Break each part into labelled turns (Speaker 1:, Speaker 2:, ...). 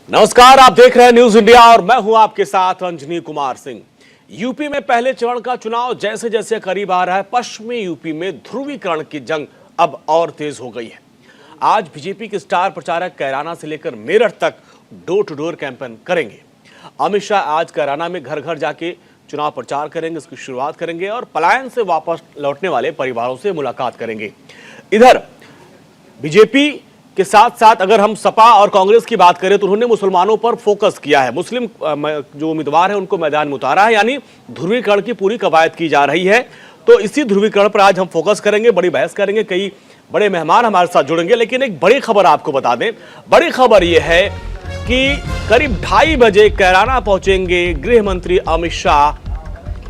Speaker 1: नमस्कार, आप देख रहे हैं न्यूज इंडिया और मैं हूं आपके साथ अंजनी कुमार सिंह। यूपी में पहले चरण का चुनाव जैसे जैसे करीब आ रहा है, पश्चिमी यूपी में ध्रुवीकरण की जंग अब और तेज हो गई है। आज बीजेपी के स्टार प्रचारक कैराना से लेकर मेरठ तक डोर टू डोर कैंपेन करेंगे। अमित शाह आज कैराना में घर घर जाके चुनाव प्रचार करेंगे, इसकी शुरुआत करेंगे और पलायन से वापस लौटने वाले परिवारों से मुलाकात करेंगे। इधर बीजेपी के साथ साथ अगर हम सपा और कांग्रेस की बात करें तो उन्होंने मुसलमानों पर फोकस किया है। मुस्लिम जो उम्मीदवार है उनको मैदान में उतारा है, यानी ध्रुवीकरण की पूरी कवायद की जा रही है। तो इसी ध्रुवीकरण पर आज हम फोकस करेंगे, बड़ी बहस करेंगे, कई बड़े मेहमान हमारे साथ जुड़ेंगे। लेकिन एक बड़ी खबर आपको बता दें, बड़ी खबर यह है कि करीब 2:30 बजे कैराना पहुंचेंगे गृह मंत्री अमित शाह।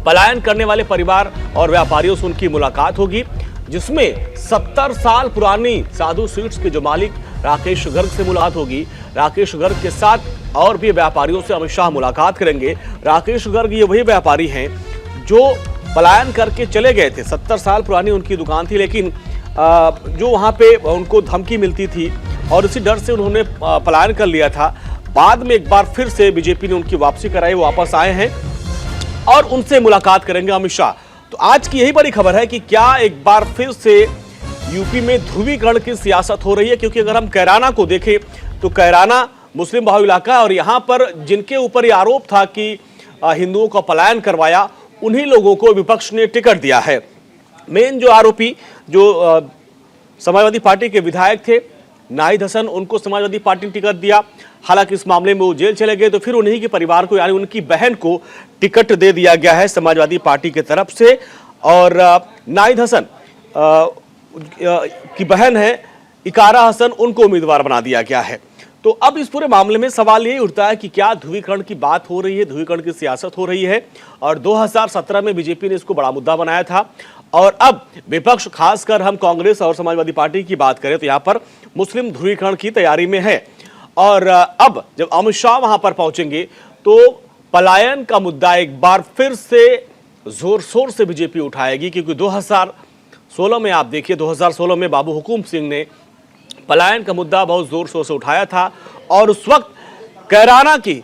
Speaker 1: पलायन करने वाले परिवार और व्यापारियों से उनकी मुलाकात होगी, जिसमें 70 साल पुरानी साधु स्वीट्स के जो मालिक राकेश गर्ग से मुलाकात होगी। राकेश गर्ग के साथ और भी व्यापारियों से अमित शाह मुलाकात करेंगे। राकेश गर्ग ये वही व्यापारी हैं जो पलायन करके चले गए थे। 70 साल पुरानी उनकी दुकान थी, लेकिन जो वहां पे उनको धमकी मिलती थी और इसी डर से उन्होंने पलायन कर लिया था। बाद में एक बार फिर से बीजेपी ने उनकी वापसी कराई, वो वापस आए हैं और उनसे मुलाकात करेंगे अमित शाह। तो आज की यही बड़ी खबर है कि क्या एक बार फिर से यूपी में ध्रुवीकरण की सियासत हो रही है। क्योंकि अगर हम कैराना को देखें तो कैराना मुस्लिम बहुल इलाका है और यहां पर जिनके ऊपर यह आरोप था कि हिंदुओं का पलायन करवाया, उन्हीं लोगों को विपक्ष ने टिकट दिया है। मेन जो आरोपी जो समाजवादी पार्टी के विधायक थे नाहिद हसन, उनको समाजवादी पार्टी ने टिकट दिया। हालांकि इस मामले में वो जेल चले गए, तो फिर उन्हीं के परिवार को यानी उनकी बहन को टिकट दे दिया गया है समाजवादी पार्टी की तरफ से। और नाहिद हसन की बहन है इकारा हसन, उनको उम्मीदवार बना दिया गया है। तो अब इस पूरे मामले में सवाल यही उठता है कि क्या ध्रुवीकरण की बात हो रही है, ध्रुवीकरण की सियासत हो रही है। और 2017 में बीजेपी ने इसको बड़ा मुद्दा बनाया था और अब विपक्ष, खासकर हम कांग्रेस और समाजवादी पार्टी की बात करें तो यहां पर मुस्लिम ध्रुवीकरण की तैयारी में है। और अब जब अमित शाह वहां पर पहुंचेंगे तो पलायन का मुद्दा एक बार फिर से जोर शोर से बीजेपी उठाएगी। क्योंकि 2016 में आप देखिए, 2016 में बाबू हुकुम सिंह ने पलायन का मुद्दा बहुत जोर शोर से उठाया था और उस वक्त कैराना की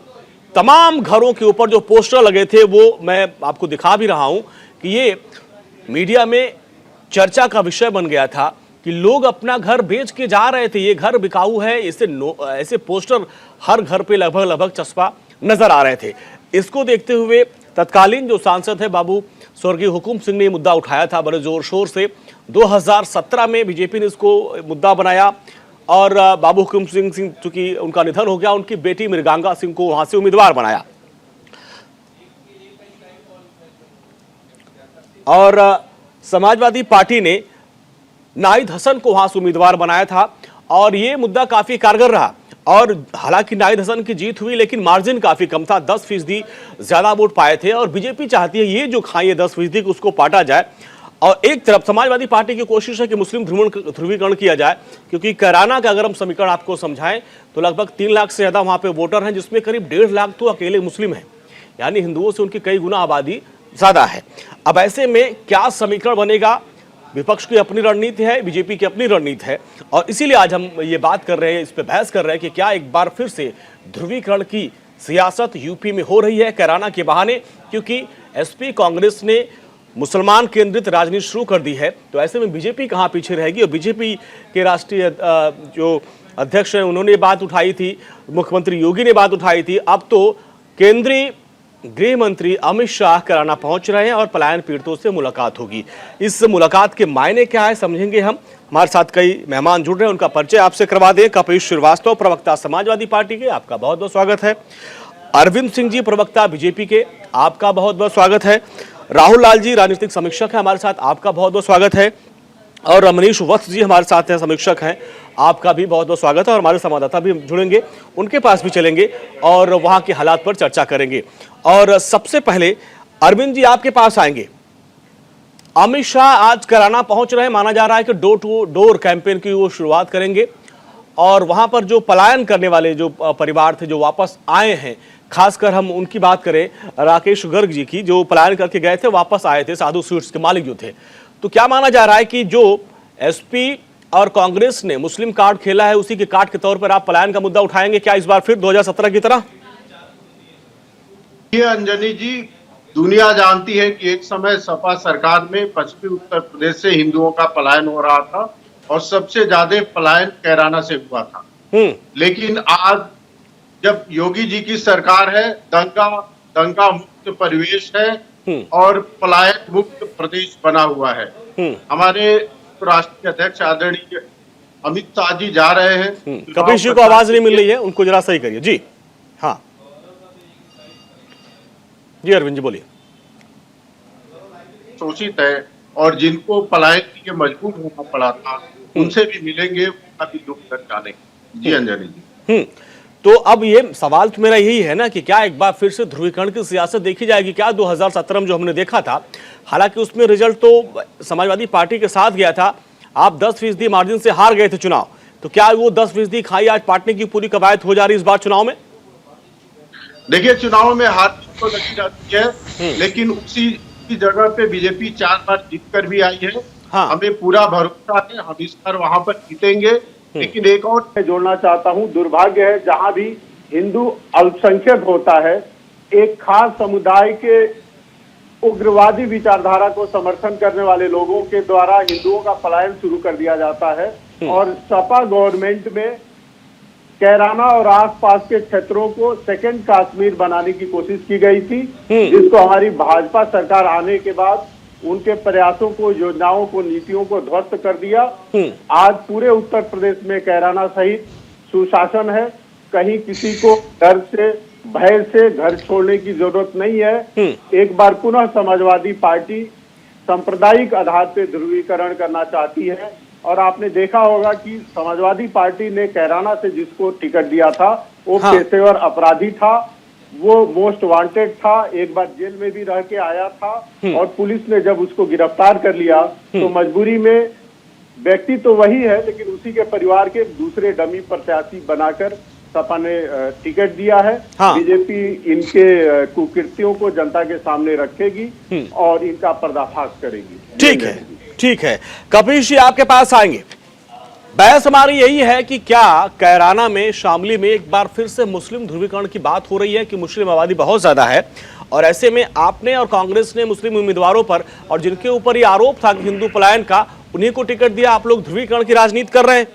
Speaker 1: तमाम घरों के ऊपर जो पोस्टर लगे थे वो मैं आपको दिखा भी रहा हूं कि ये मीडिया में चर्चा का विषय बन गया था कि लोग अपना घर बेच के जा रहे थे, ये घर बिकाऊ है, ऐसे पोस्टर हर घर पे लगभग चस्पा नजर आ रहे थे। इसको देखते हुए तत्कालीन जो सांसद है बाबू स्वर्गीय हुकुम सिंह ने मुद्दा उठाया था बड़े जोर शोर से। 2017 में बीजेपी ने इसको मुद्दा बनाया और बाबू हुकुम सिंह चूंकि उनका निधन हो गया, उनकी बेटी मृगांका सिंह को वहां से उम्मीदवार बनाया और समाजवादी पार्टी ने नाहिद हसन को वहां से उम्मीदवार बनाया था और ये मुद्दा काफी कारगर रहा। और हालांकि नाहिद हसन की जीत हुई, लेकिन मार्जिन काफी कम था, 10% ज्यादा वोट पाए थे। और बीजेपी चाहती है ये जो खाई 10% उसको पाटा जाए। और एक तरफ समाजवादी पार्टी की कोशिश है कि मुस्लिम ध्रुवीकरण किया जाए। क्योंकि कैराना का अगर हम समीकरण आपको समझाएं तो लगभग 3 लाख से ज्यादा वहां पे वोटर हैं, जिसमें करीब 1.5 लाख तो अकेले मुस्लिम हैं, यानी हिंदुओं से उनकी कई गुना आबादी ज्यादा है। अब ऐसे में क्या समीकरण बनेगा, विपक्ष की अपनी रणनीति है, बीजेपी की अपनी रणनीति है। और इसीलिए आज हम ये बात कर रहे हैं, इस पे बहस कर रहे हैं कि क्या एक बार फिर से ध्रुवीकरण की सियासत यूपी में हो रही है कैराना के बहाने। क्योंकि एसपी कांग्रेस ने मुसलमान केंद्रित राजनीति शुरू कर दी है, तो ऐसे में बीजेपी कहां पीछे रहेगी। और बीजेपी के राष्ट्रीय जो अध्यक्ष हैं उन्होंने बात उठाई थी, मुख्यमंत्री योगी ने बात उठाई थी। अब तो केंद्रीय गृह मंत्री अमित शाह कैराना पहुंच रहे हैं और पलायन पीड़ितों से मुलाकात होगी। इस मुलाकात के मायने क्या है समझेंगे हम। हमारे साथ कई मेहमान जुड़ रहे हैं, उनका परिचय आपसे करवा दें। कपिल श्रीवास्तव, प्रवक्ता समाजवादी पार्टी के, आपका बहुत बहुत स्वागत है। अरविंद सिंह जी, प्रवक्ता बीजेपी के, आपका बहुत बहुत स्वागत है। राहुल लाल जी, राजनीतिक समीक्षक है हमारे साथ, आपका बहुत बहुत स्वागत है। और रमनीश वत्स जी हमारे साथ हैं, समीक्षक हैं, आपका भी बहुत बहुत स्वागत है। और हमारे संवाददाता भी जुड़ेंगे, उनके पास भी चलेंगे और वहां के हालात पर चर्चा करेंगे। और सबसे पहले अरविंद जी आपके पास आएंगे। अमित शाह आज कैराना पहुंच रहे हैं, माना जा रहा है कि डोर टू डोर कैंपेन की वो शुरुआत करेंगे और वहां पर जो पलायन करने वाले जो परिवार थे जो वापस आए हैं, खासकर हम उनकी बात करें राकेश गर्ग जी की, जो पलायन करके गए थे वापस आए थे, साधु स्वीट्स के मालिक जो थे। तो क्या माना जा रहा है कि जो एसपी और कांग्रेस ने मुस्लिम कार्ड खेला है, उसी के कार्ड के तौर पर आप पलायन का मुद्दा उठाएंगे क्या इस बार फिर 2017 की तरह?
Speaker 2: ये अंजनी जी, दुनिया जानती है कि एक समय सपा सरकार में पश्चिमी उत्तर प्रदेश से हिंदुओं का पलायन हो रहा था और सबसे ज्यादा पलायन कैराना से हुआ था। लेकिन आज जब योगी जी की सरकार है, दंगा मुक्त परिवेश है और पलायन मुक्त प्रदेश बना हुआ है। हमारे राष्ट्रीय अध्यक्ष आदरणीय अमित शाह जी जा रहे हैं।
Speaker 1: कपिल जी को आवाज नहीं मिल रही है, उनको जरा सही करिए जी। हाँ जी अरविंद जी बोलिए।
Speaker 2: शोषित है और जिनको पलायन के लिए मजबूर होना पड़ा था उनसे भी मिलेंगे, उनका भी दुख दर्द जानेंगे। जी अंजनी जी।
Speaker 1: तो अब ये सवाल तो मेरा यही है ना कि क्या एक बार फिर से ध्रुवीकरण की सियासत देखी जाएगी क्या? 2017 में जो हमने देखा था, हालांकि उसमें रिजल्ट तो समाजवादी पार्टी के साथ गया था, आप 10% मार्जिन से हार गए थे चुनाव, तो क्या वो 10% खाई आज पार्टी की पूरी कवायद हो जा रही है इस बार चुनाव में?
Speaker 2: देखिए, चुनाव में हार तो लगी जाती है, लेकिन उसी की जगह पे बीजेपी 4 बार जीत कर भी आई है। हाँ। हमें पूरा भरोसा है, हम इस बार वहां पर जीतेंगे। लेकिन एक और मैं जोड़ना चाहता हूं, दुर्भाग्य है जहां भी हिंदू अल्पसंख्यक होता है, एक खास समुदाय के उग्रवादी विचारधारा को समर्थन करने वाले लोगों के द्वारा हिंदुओं का पलायन शुरू कर दिया जाता है। और सपा गवर्नमेंट में कैराना और आसपास के क्षेत्रों को सेकंड कश्मीर बनाने की कोशिश की गई थी, जिसको हमारी भाजपा सरकार आने के बाद उनके प्रयासों को, योजनाओं को, नीतियों को ध्वस्त कर दिया। आज पूरे उत्तर प्रदेश में कैराना सहित सुशासन है, कहीं किसी को डर से, भय से घर छोड़ने की जरूरत नहीं है। एक बार पुनः समाजवादी पार्टी सांप्रदायिक आधार पर ध्रुवीकरण करना चाहती है और आपने देखा होगा कि समाजवादी पार्टी ने कैराना से जिसको टिकट दिया था वो पेशेवर अपराधी था, वो मोस्ट वांटेड था, एक बार जेल में भी रह के आया था और पुलिस ने जब उसको गिरफ्तार कर लिया तो मजबूरी में व्यक्ति तो वही है लेकिन उसी के परिवार के दूसरे डमी प्रत्याशी बनाकर सपा ने टिकट दिया है। बीजेपी इनके कुकृत्यों को जनता के सामने रखेगी और इनका पर्दाफाश करेगी।
Speaker 1: ठीक है, ठीक है। कपिल जी आपके पास आएंगे। बहस हमारी यही है कि क्या कैराना में, शामली में एक बार फिर से मुस्लिम ध्रुवीकरण की बात हो रही है कि मुस्लिम आबादी बहुत ज्यादा है और ऐसे में आपने और कांग्रेस ने मुस्लिम उम्मीदवारों पर और जिनके ऊपर ये आरोप था कि हिंदू पलायन का, उन्हीं को टिकट दिया, आप लोग ध्रुवीकरण की राजनीति कर रहे हैं?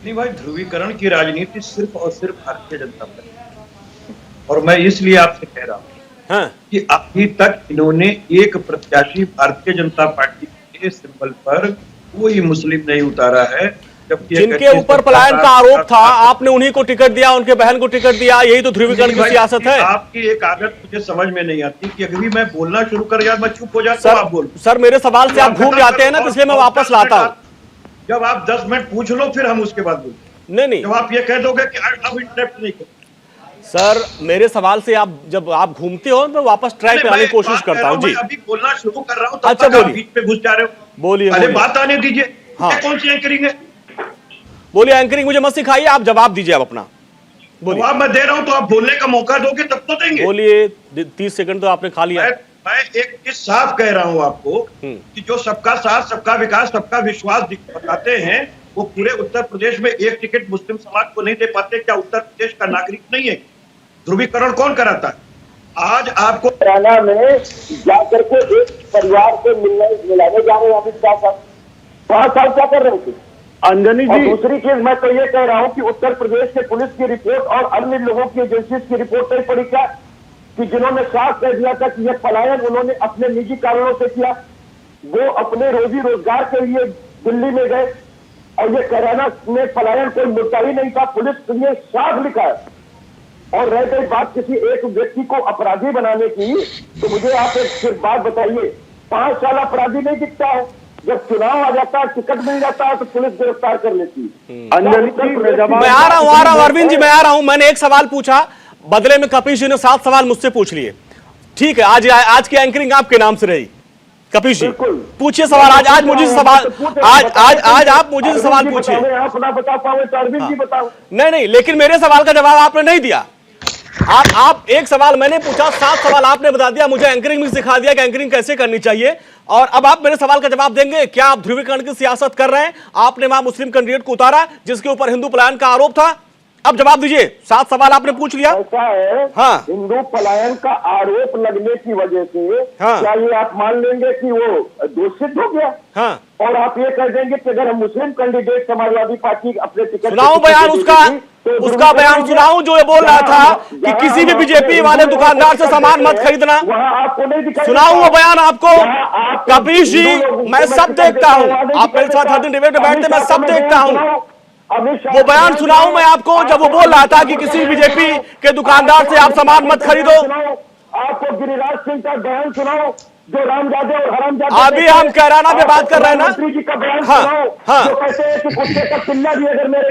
Speaker 3: नहीं भाई, ध्रुवीकरण की राजनीति सिर्फ और सिर्फ भारतीय जनता पार्टी, और मैं इसलिए आपसे कह रहा हूँ कि अभी तक इन्होंने एक प्रत्याशी भारतीय जनता पार्टी के सिंबल पर कोई मुस्लिम नहीं उतारा है।
Speaker 1: जिनके ऊपर पलायन का आरोप था आपने उन्हीं को टिकट दिया, उनके बहन को टिकट दिया, यही तो ध्रुवीकरण की सियासत है।
Speaker 3: आपकी एक आदत मुझे समझ में नहीं आती कि अगर मैं बोलना शुरू कर यार मैं चुप हो जाता हूं, आप बोल।
Speaker 1: सर मेरे सवाल से आप घूम जाते हैं ना, इसलिए मैं वापस लाता हूँ।
Speaker 3: जब आप 10 मिनट पूछ लो फिर हम उसके बाद बोलते।
Speaker 1: नहीं,
Speaker 3: जब आप ये कह दोगे कि अब इंटरप्ट नहीं कर।
Speaker 1: सर मेरे सवाल से आप जब आप घूमते हो मैं वापस ट्रैक पे आने की कोशिश करता हूँ जी।
Speaker 3: अभी बोलना शुरू कर रहा हूँ,
Speaker 1: अच्छा बोलिए,
Speaker 3: बीच पे घुस जा रहे हो।
Speaker 1: बोलिए,
Speaker 3: अरे बात आने दीजिए।
Speaker 1: हाँ।
Speaker 3: कौन सी एंकरिंग है?
Speaker 1: बोलिए, एंकरिंग मुझे मत सिखाइए, आप जवाब दीजिए आप अपना। बोलिए।
Speaker 3: जवाब मैं दे रहा हूँ तो आप बोलने का मौका दोगे तब तो देंगे।
Speaker 1: बोलिए, 30 सेकंड तो आपने खा लिया।
Speaker 3: मैं एक चीज साफ कह रहा हूँ आपको कि जो सबका साथ, सबका विकास, सबका विश्वास बताते हैं वो पूरे उत्तर प्रदेश में एक टिकट मुस्लिम समाज को नहीं दे पाते। क्या उत्तर प्रदेश का नागरिक नहीं है? ध्रुवीकरण कौन कराता है? आज आपको
Speaker 4: कैराना में जाकर के एक परिवार से मिलाने जा रहे हैं अमित शाह साहब, 5 साल क्या कर रहे थे?
Speaker 2: अंजनी जी,
Speaker 4: दूसरी चीज मैं तो ये कह रहा हूँ कि उत्तर प्रदेश के पुलिस की रिपोर्ट और अन्य लोगों की एजेंसी की रिपोर्ट नहीं पड़ी क्या, कि जिन्होंने साफ कह दिया था कि ये पलायन उन्होंने अपने निजी कारणों से किया, वो अपने रोजी रोजगार के लिए दिल्ली में गए और ये कैराना में पलायन कोई मुद्दा ही नहीं था, पुलिस ने साफ लिखा है। और रह गई बात किसी एक व्यक्ति को अपराधी बनाने की, तो मुझे आप एक सिर्फ बात बताइए, 5 साल अपराधी नहीं दिखता है, जब चुनाव आ जाता है, टिकट मिल जाता है तो पुलिस गिरफ्तार कर लेती है।
Speaker 1: मैं आ रहा हूँ अरविंद जी, मैं आ रहा हूँ। मैंने एक सवाल पूछा, बदले में कपिल जी ने 7 सवाल मुझसे पूछ लिए। ठीक है, आज की एंकरिंग आपके नाम से रही। कपिल जी पूछिए सवाल, आज मुझे सवाल, आज आप मुझे सवाल पूछिए।
Speaker 4: आप ना बता पाओ तो अरविंद जी बताओ।
Speaker 1: नहीं, लेकिन मेरे सवाल का जवाब आपने नहीं दिया। आप एक सवाल मैंने पूछा, 7 सवाल आपने बता दिया, मुझे एंकरिंग भी सिखा दिया कि एंकरिंग कैसे करनी चाहिए, और अब आप मेरे सवाल का जवाब देंगे। क्या आप ध्रुवीकरण की सियासत कर रहे हैं? आपने वहां मुस्लिम कैंडिडेट को उतारा जिसके ऊपर हिंदू पलायन का आरोप था। अब जवाब दीजिए, 7 सवाल आपने पूछ लिया।
Speaker 4: ऐसा है,
Speaker 1: हाँ।
Speaker 4: हिंदू पलायन का आरोप लगने की वजह से
Speaker 1: हाँ।
Speaker 4: क्या ये आप मान लेंगे कि वो दोषित हो गया?
Speaker 1: हाँ।
Speaker 4: और आप ये कह देंगे कि अगर हम मुस्लिम कैंडिडेट समाजवादी पार्टी अपने टिकट
Speaker 1: सुनाऊं बयान उसका बयान सुनाऊं जो ये बोल रहा था कि किसी भी बीजेपी वाले दुकानदार से सामान मत खरीदना।
Speaker 4: वहाँ आपको नहीं दिखाई
Speaker 1: सुनाऊं वो बयान आपको?
Speaker 4: आप
Speaker 1: कपीश जी, मैं सब देखता हूं, आप मेरे साथ हर दिन डिबेट में बैठते, मैं सब देखता हूं। वो बयान सुनाऊं मैं आपको जब वो बोल रहा था कि किसी बीजेपी के दुकानदार से आप सामान मत खरीदो?
Speaker 4: आपको गिरिराज सिंह का बयान सुनाओ जो रामजादे और हरामजादे।
Speaker 1: अभी हम कैराना पे बात कर रहे हैं ना।
Speaker 4: मंत्री जी का बयान
Speaker 1: हाँ,
Speaker 4: सुनाओ
Speaker 1: हाँ।
Speaker 4: जो कहते हैं कि कुत्ते का पिल्ला भी अगर मेरे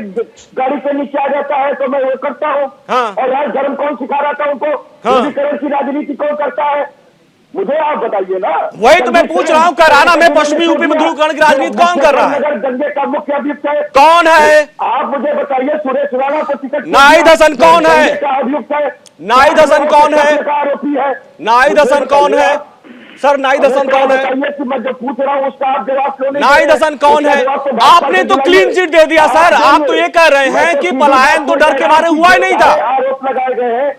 Speaker 4: गाड़ी के नीचे आ जाता है तो मैं वो करता हूँ।
Speaker 1: हाँ।
Speaker 4: और यार धर्म कौन सिखा रहा था उनको? ध्रुवीकरण की राजनीति कौन करता है? मुझे आप बताइए ना।
Speaker 1: वही तो मैं पूछ रहा हूँ, कैराना में पश्चिमी यूपी में ध्रुवीकरण की राजनीति कौन कर रहा है?
Speaker 4: दंगे का मुख्य अभियुक्त है
Speaker 1: कौन है?
Speaker 4: आप मुझे बताइए। सुरेश राणा को टिकट
Speaker 1: नाहिद हसन कौन है?
Speaker 4: दंगे का अभियुक्त है।
Speaker 1: नाहिद हसन कौन है?
Speaker 4: आरोपी है।
Speaker 1: नाहिद हसन कौन है सर? नाहिद हसन कौन है?
Speaker 4: मैं जो पूछ रहा हूँ उसका आप जवाब क्यों नहीं?
Speaker 1: नाहिद हसन कौन है? आपने तो क्लीन चिट दे दिया सर। आप तो ये कह रहे हैं कि पलायन तो डर के मारे हुआ ही नहीं था।
Speaker 4: आरोप लगाए गए हैं।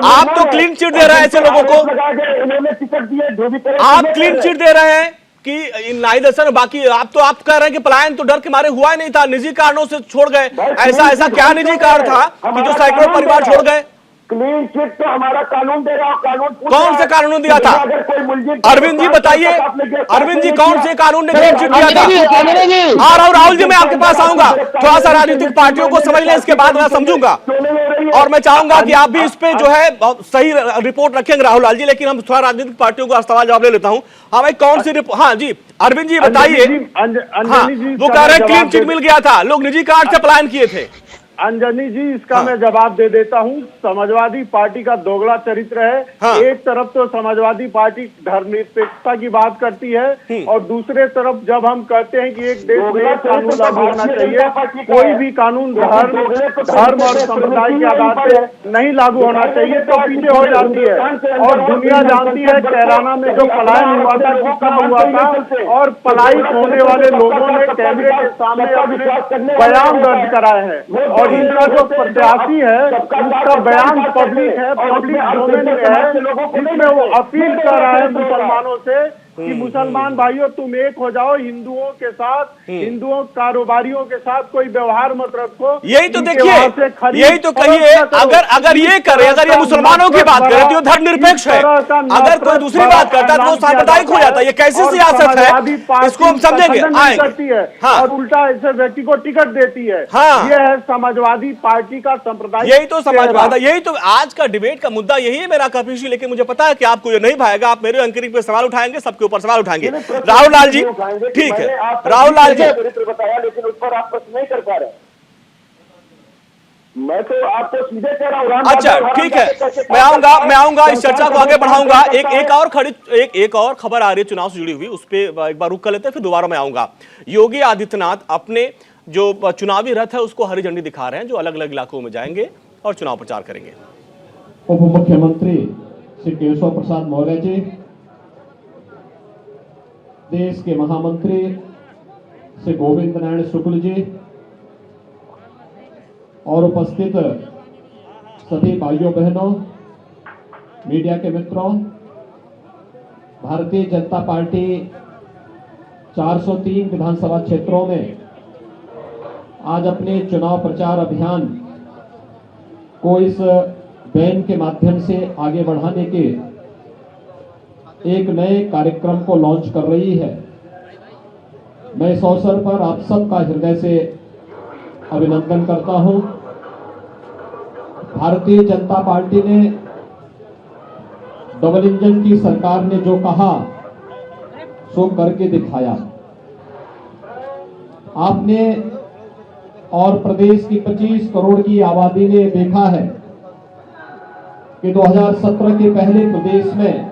Speaker 1: आप तो क्लीन चिट दे रहे हैं ऐसे लोगों को।
Speaker 4: इन्होंने टिकट दिए ध्रुवीकरण।
Speaker 1: आप क्लीन चिट दे रहे हैं कि नाहिद हसन, बाकी आप कह रहे हैं कि पलायन तो डर के मारे हुआ ही नहीं था, निजी कारणों से छोड़ गए। ऐसा क्या निजी कारण था कि जो सैकड़ों परिवार छोड़ गए?
Speaker 4: क्लीन चिट तो हमारा कानून दे रहा। कानून
Speaker 1: कौन से कानून दिया था?
Speaker 4: अगर कोई मुलजिम
Speaker 1: अरविंद जी बताइए, अरविंद जी कौन से कानून ने क्लीन चिट दिया था? हाँ राहुल जी, मैं आपके पास आऊंगा। थोड़ा सा राजनीतिक पार्टियों को समझ लें, इसके बाद मैं समझूंगा। और मैं चाहूंगा कि आप भी इस पे जो है सही रिपोर्ट रखेंगे राहुल लाल जी, लेकिन हम थोड़ा राजनीतिक पार्टियों को सवाल जवाब ले लेता हूँ। हाँ भाई, कौन सी रिपोर्ट? हाँ जी अरविंद जी बताइए। हाँ, वो कह रहे हैं क्लीन चिट मिल गया था, लोग निजी कारण से पलायन किए थे।
Speaker 5: अंजनी जी, इसका मैं जवाब दे देता हूं। समाजवादी पार्टी का दोगला चरित्र है। एक तरफ तो समाजवादी पार्टी धर्मनिरपेक्षता की बात करती है और दूसरे तरफ जब हम कहते हैं कि एक देश में एक कानून लागू होना चाहिए, कोई भी कानून धर्म और संप्रदाय के आधार पर नहीं लागू होना चाहिए, तो पीछे हो जाती है। और दुनिया जानती है कैराना में जो पलायन हुआ था, कितना हुआ था, और पलायित होने वाले लोगों ने कैमरे के सामने अपने बयान दर्ज कराए हैं। और इनका जो प्रत्याशी है उसका बयान पब्लिक है, पब्लिक डोमेन में है, जिसमें वो अपील कर रहा है मुसलमानों से कि मुसलमान भाइयों तुम एक हो जाओ, हिंदुओं के साथ, हिंदुओं कारोबारियों के साथ कोई व्यवहार मत रखो।
Speaker 1: यही तो देखिए, यही तो कहिए। अगर ये करे, अगर ये मुसलमानों की बात करे तो धर्मनिरपेक्ष है, अगर कोई दूसरी बात करता है तो वो सांप्रदायिक हो जाता है। ये कैसी सियासत है, इसको हम समझेंगे।
Speaker 5: करती है और उल्टा ऐसे व्यक्ति को टिकट देती है। ये है समाजवादी पार्टी का संप्रदाय।
Speaker 1: यही तो समाजवाद, यही तो आज का डिबेट का मुद्दा यही है मेरा कपीश जी। लेकिन मुझे पता है कि आपको ये नहीं भाएगा, आप मेरे एंकरिंग पे सवाल उठाएंगे, सबके ऊपर सवाल उठाएंगे। राहुल लाल जी, ठीक है राहुल लाल जी
Speaker 4: बताया, लेकिन उस पर आप प्रश्न नहीं कर पा रहे। मैं तो आपको सीधे कह रहा हूँ।
Speaker 1: अच्छा ठीक है, मैं आऊंगा इस चर्चा को आगे बढ़ाऊंगा। एक और खबर आ रही है चुनाव से जुड़ी हुई, उस पर एक बार रुक कर लेते हैं, फिर दोबारा मैं आऊंगा। योगी आदित्यनाथ अपने जो चुनावी रथ है उसको हरी झंडी दिखा रहे हैं, जो अलग अलग इलाकों में जाएंगे और चुनाव प्रचार करेंगे।
Speaker 6: उप मुख्यमंत्री श्री केशव प्रसाद मौर्य जी, देश के महामंत्री श्री गोविंद नारायण शुक्ल जी और उपस्थित सभी भाइयों बहनों, मीडिया के मित्रों, भारतीय जनता पार्टी 403 विधानसभा क्षेत्रों में आज अपने चुनाव प्रचार अभियान को इस बैन के माध्यम से आगे बढ़ाने के एक नए कार्यक्रम को लॉन्च कर रही है। मैं इस अवसर पर आप सबका हृदय से अभिनंदन करता हूं। भारतीय जनता पार्टी ने डबल इंजन की सरकार ने जो कहा सो करके दिखाया। आपने और प्रदेश की 25 करोड़ की आबादी ने देखा है कि 2017 के पहले प्रदेश में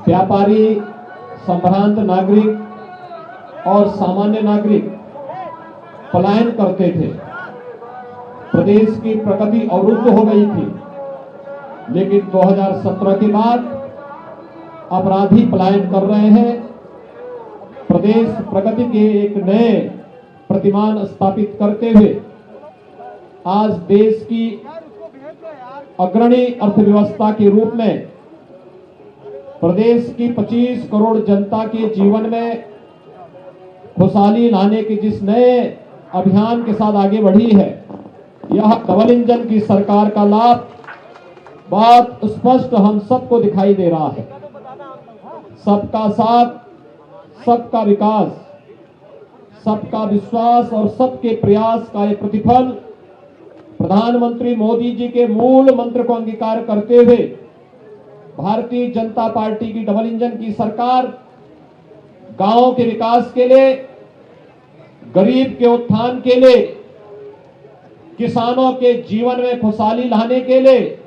Speaker 6: व्यापारी, संभ्रांत नागरिक और सामान्य नागरिक पलायन करते थे। प्रदेश की प्रगति अवरुद्ध हो गई थी। लेकिन 2017 के बाद अपराधी पलायन कर रहे हैं। प्रदेश प्रगति के एक नए प्रतिमान स्थापित करते हुए आज देश की अग्रणी अर्थव्यवस्था के रूप में प्रदेश की 25 करोड़ जनता के जीवन में खुशहाली लाने के जिस नए अभियान के साथ आगे बढ़ी है, यह डबल इंजन की सरकार का लाभ बहुत स्पष्ट हम सबको दिखाई दे रहा है। सबका साथ, सबका विकास, सबका विश्वास और सबके प्रयास का एक प्रतिफल प्रधानमंत्री मोदी जी के मूल मंत्र को अंगीकार करते हुए भारतीय जनता पार्टी की डबल इंजन की सरकार गांवों के विकास के लिए, गरीब के उत्थान के लिए, किसानों के जीवन में खुशहाली लाने के लिए,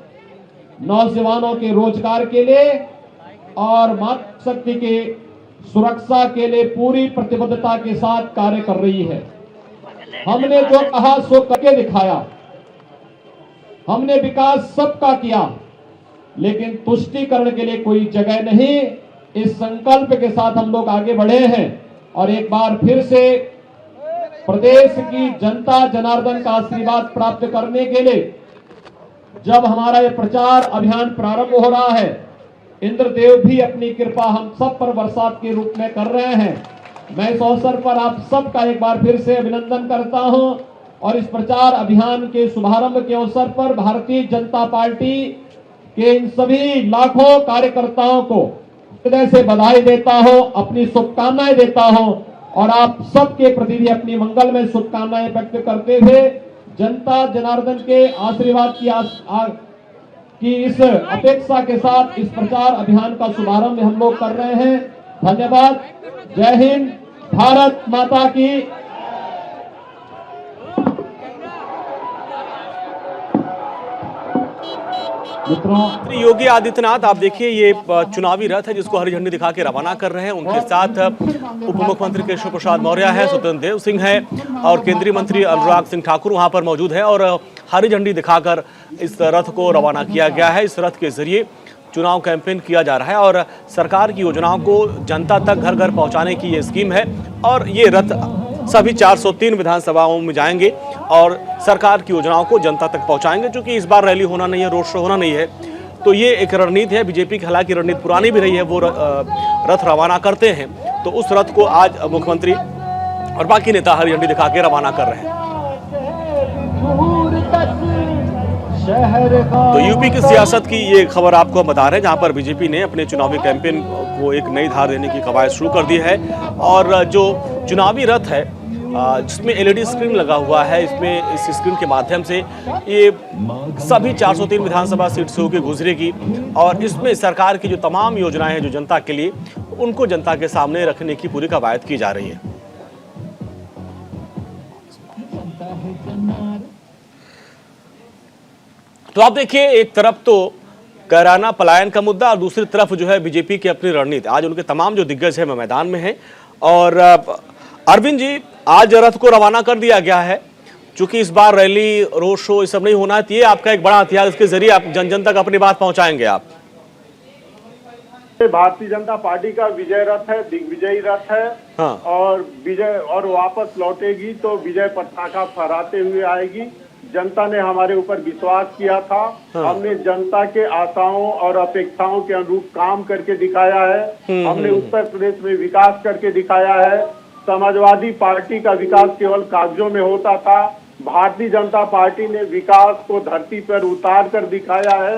Speaker 6: नौजवानों के रोजगार के लिए और मातृशक्ति के सुरक्षा के लिए पूरी प्रतिबद्धता के साथ कार्य कर रही है। हमने जो कहा सो करके दिखाया। हमने विकास सबका किया, लेकिन तुष्टीकरण के लिए कोई जगह नहीं। इस संकल्प के साथ हम लोग आगे बढ़े हैं और एक बार फिर से प्रदेश की जनता जनार्दन का आशीर्वाद प्राप्त करने के लिए जब हमारा ये प्रचार अभियान प्रारंभ हो रहा है, इंद्रदेव भी अपनी कृपा हम सब पर बरसात के रूप में कर रहे हैं। मैं इस अवसर पर आप सबका एक बार फिर से अभिनंदन करता हूं और इस प्रचार अभियान के शुभारंभ के अवसर पर भारतीय जनता पार्टी के इन सभी लाखों कार्यकर्ताओं को हृदय से बधाई देता हूं, अपनी शुभकामनाएं देता हूं और आप सबके प्रति भी अपनी मंगल में शुभकामनाएं व्यक्त करते हुए जनता जनार्दन के आशीर्वाद की इस अपेक्षा के साथ इस प्रचार अभियान का शुभारंभ हम लोग कर रहे हैं। धन्यवाद। जय हिंद। भारत माता की।
Speaker 1: योगी आदित्यनाथ, आप देखिए ये चुनावी रथ है जिसको हरी झंडी दिखा के रवाना कर रहे हैं। उनके साथ उप मुख्यमंत्री केशव प्रसाद मौर्य है, स्वतंत्र देव सिंह है और केंद्रीय मंत्री अनुराग सिंह ठाकुर वहां पर मौजूद है और हरी झंडी दिखाकर इस रथ को रवाना किया गया है। इस रथ के जरिए चुनाव कैंपेन किया जा रहा है और सरकार की योजनाओं को जनता तक घर घर पहुंचाने की ये स्कीम है और ये रथ सभी 403 विधानसभाओं में जाएंगे और सरकार की योजनाओं को जनता तक पहुंचाएंगे। क्योंकि इस बार रैली होना नहीं है, रोड शो होना नहीं है, तो ये एक रणनीति है बीजेपी की। हालांकि रणनीति पुरानी भी रही है, वो रथ रवाना करते हैं, तो उस रथ को आज मुख्यमंत्री और बाकी नेता हरी झंडी दिखा के रवाना कर रहे हैं। तो यूपी की सियासत की ये खबर आपको बता रहे हैं, जहां पर बीजेपी ने अपने चुनावी कैंपेन को एक नई धार देने की कवायद शुरू कर दी है और जो चुनावी रथ है जिसमें एलईडी स्क्रीन लगा हुआ है, इसमें इस स्क्रीन के माध्यम से ये सभी 403 विधानसभा सीट से होकर गुजरेगी और इसमें सरकार की जो तमाम योजनाएं हैं जो जनता के लिए, उनको जनता के सामने रखने की पूरी कवायद की जा रही है। तो आप देखिए, एक तरफ तो कैराना पलायन का मुद्दा और दूसरी तरफ जो है बीजेपी की अपनी रणनीति। आज उनके तमाम जो दिग्गज है मैदान में है और अरविंद जी, आज रथ को रवाना कर दिया गया है। चूंकि इस बार रैली, रोड शो ये सब नहीं होना है, तो ये आपका एक बड़ा हथियार, इसके जरिए आप जन जन तक अपनी बात पहुंचाएंगे। आप
Speaker 5: भारतीय जनता पार्टी का विजय रथ है, दिग्विजयी रथ है। हाँ। और विजय और वापस लौटेगी तो विजय पताका फहराते हुए आएगी। जनता ने हमारे ऊपर विश्वास किया था। हाँ। हमने जनता के आशाओं और अपेक्षाओं के अनुरूप काम करके दिखाया है। हमने उत्तर प्रदेश में विकास करके दिखाया है। समाजवादी पार्टी का विकास केवल कागजों में होता था, भारतीय जनता पार्टी ने विकास को धरती पर उतार कर दिखाया है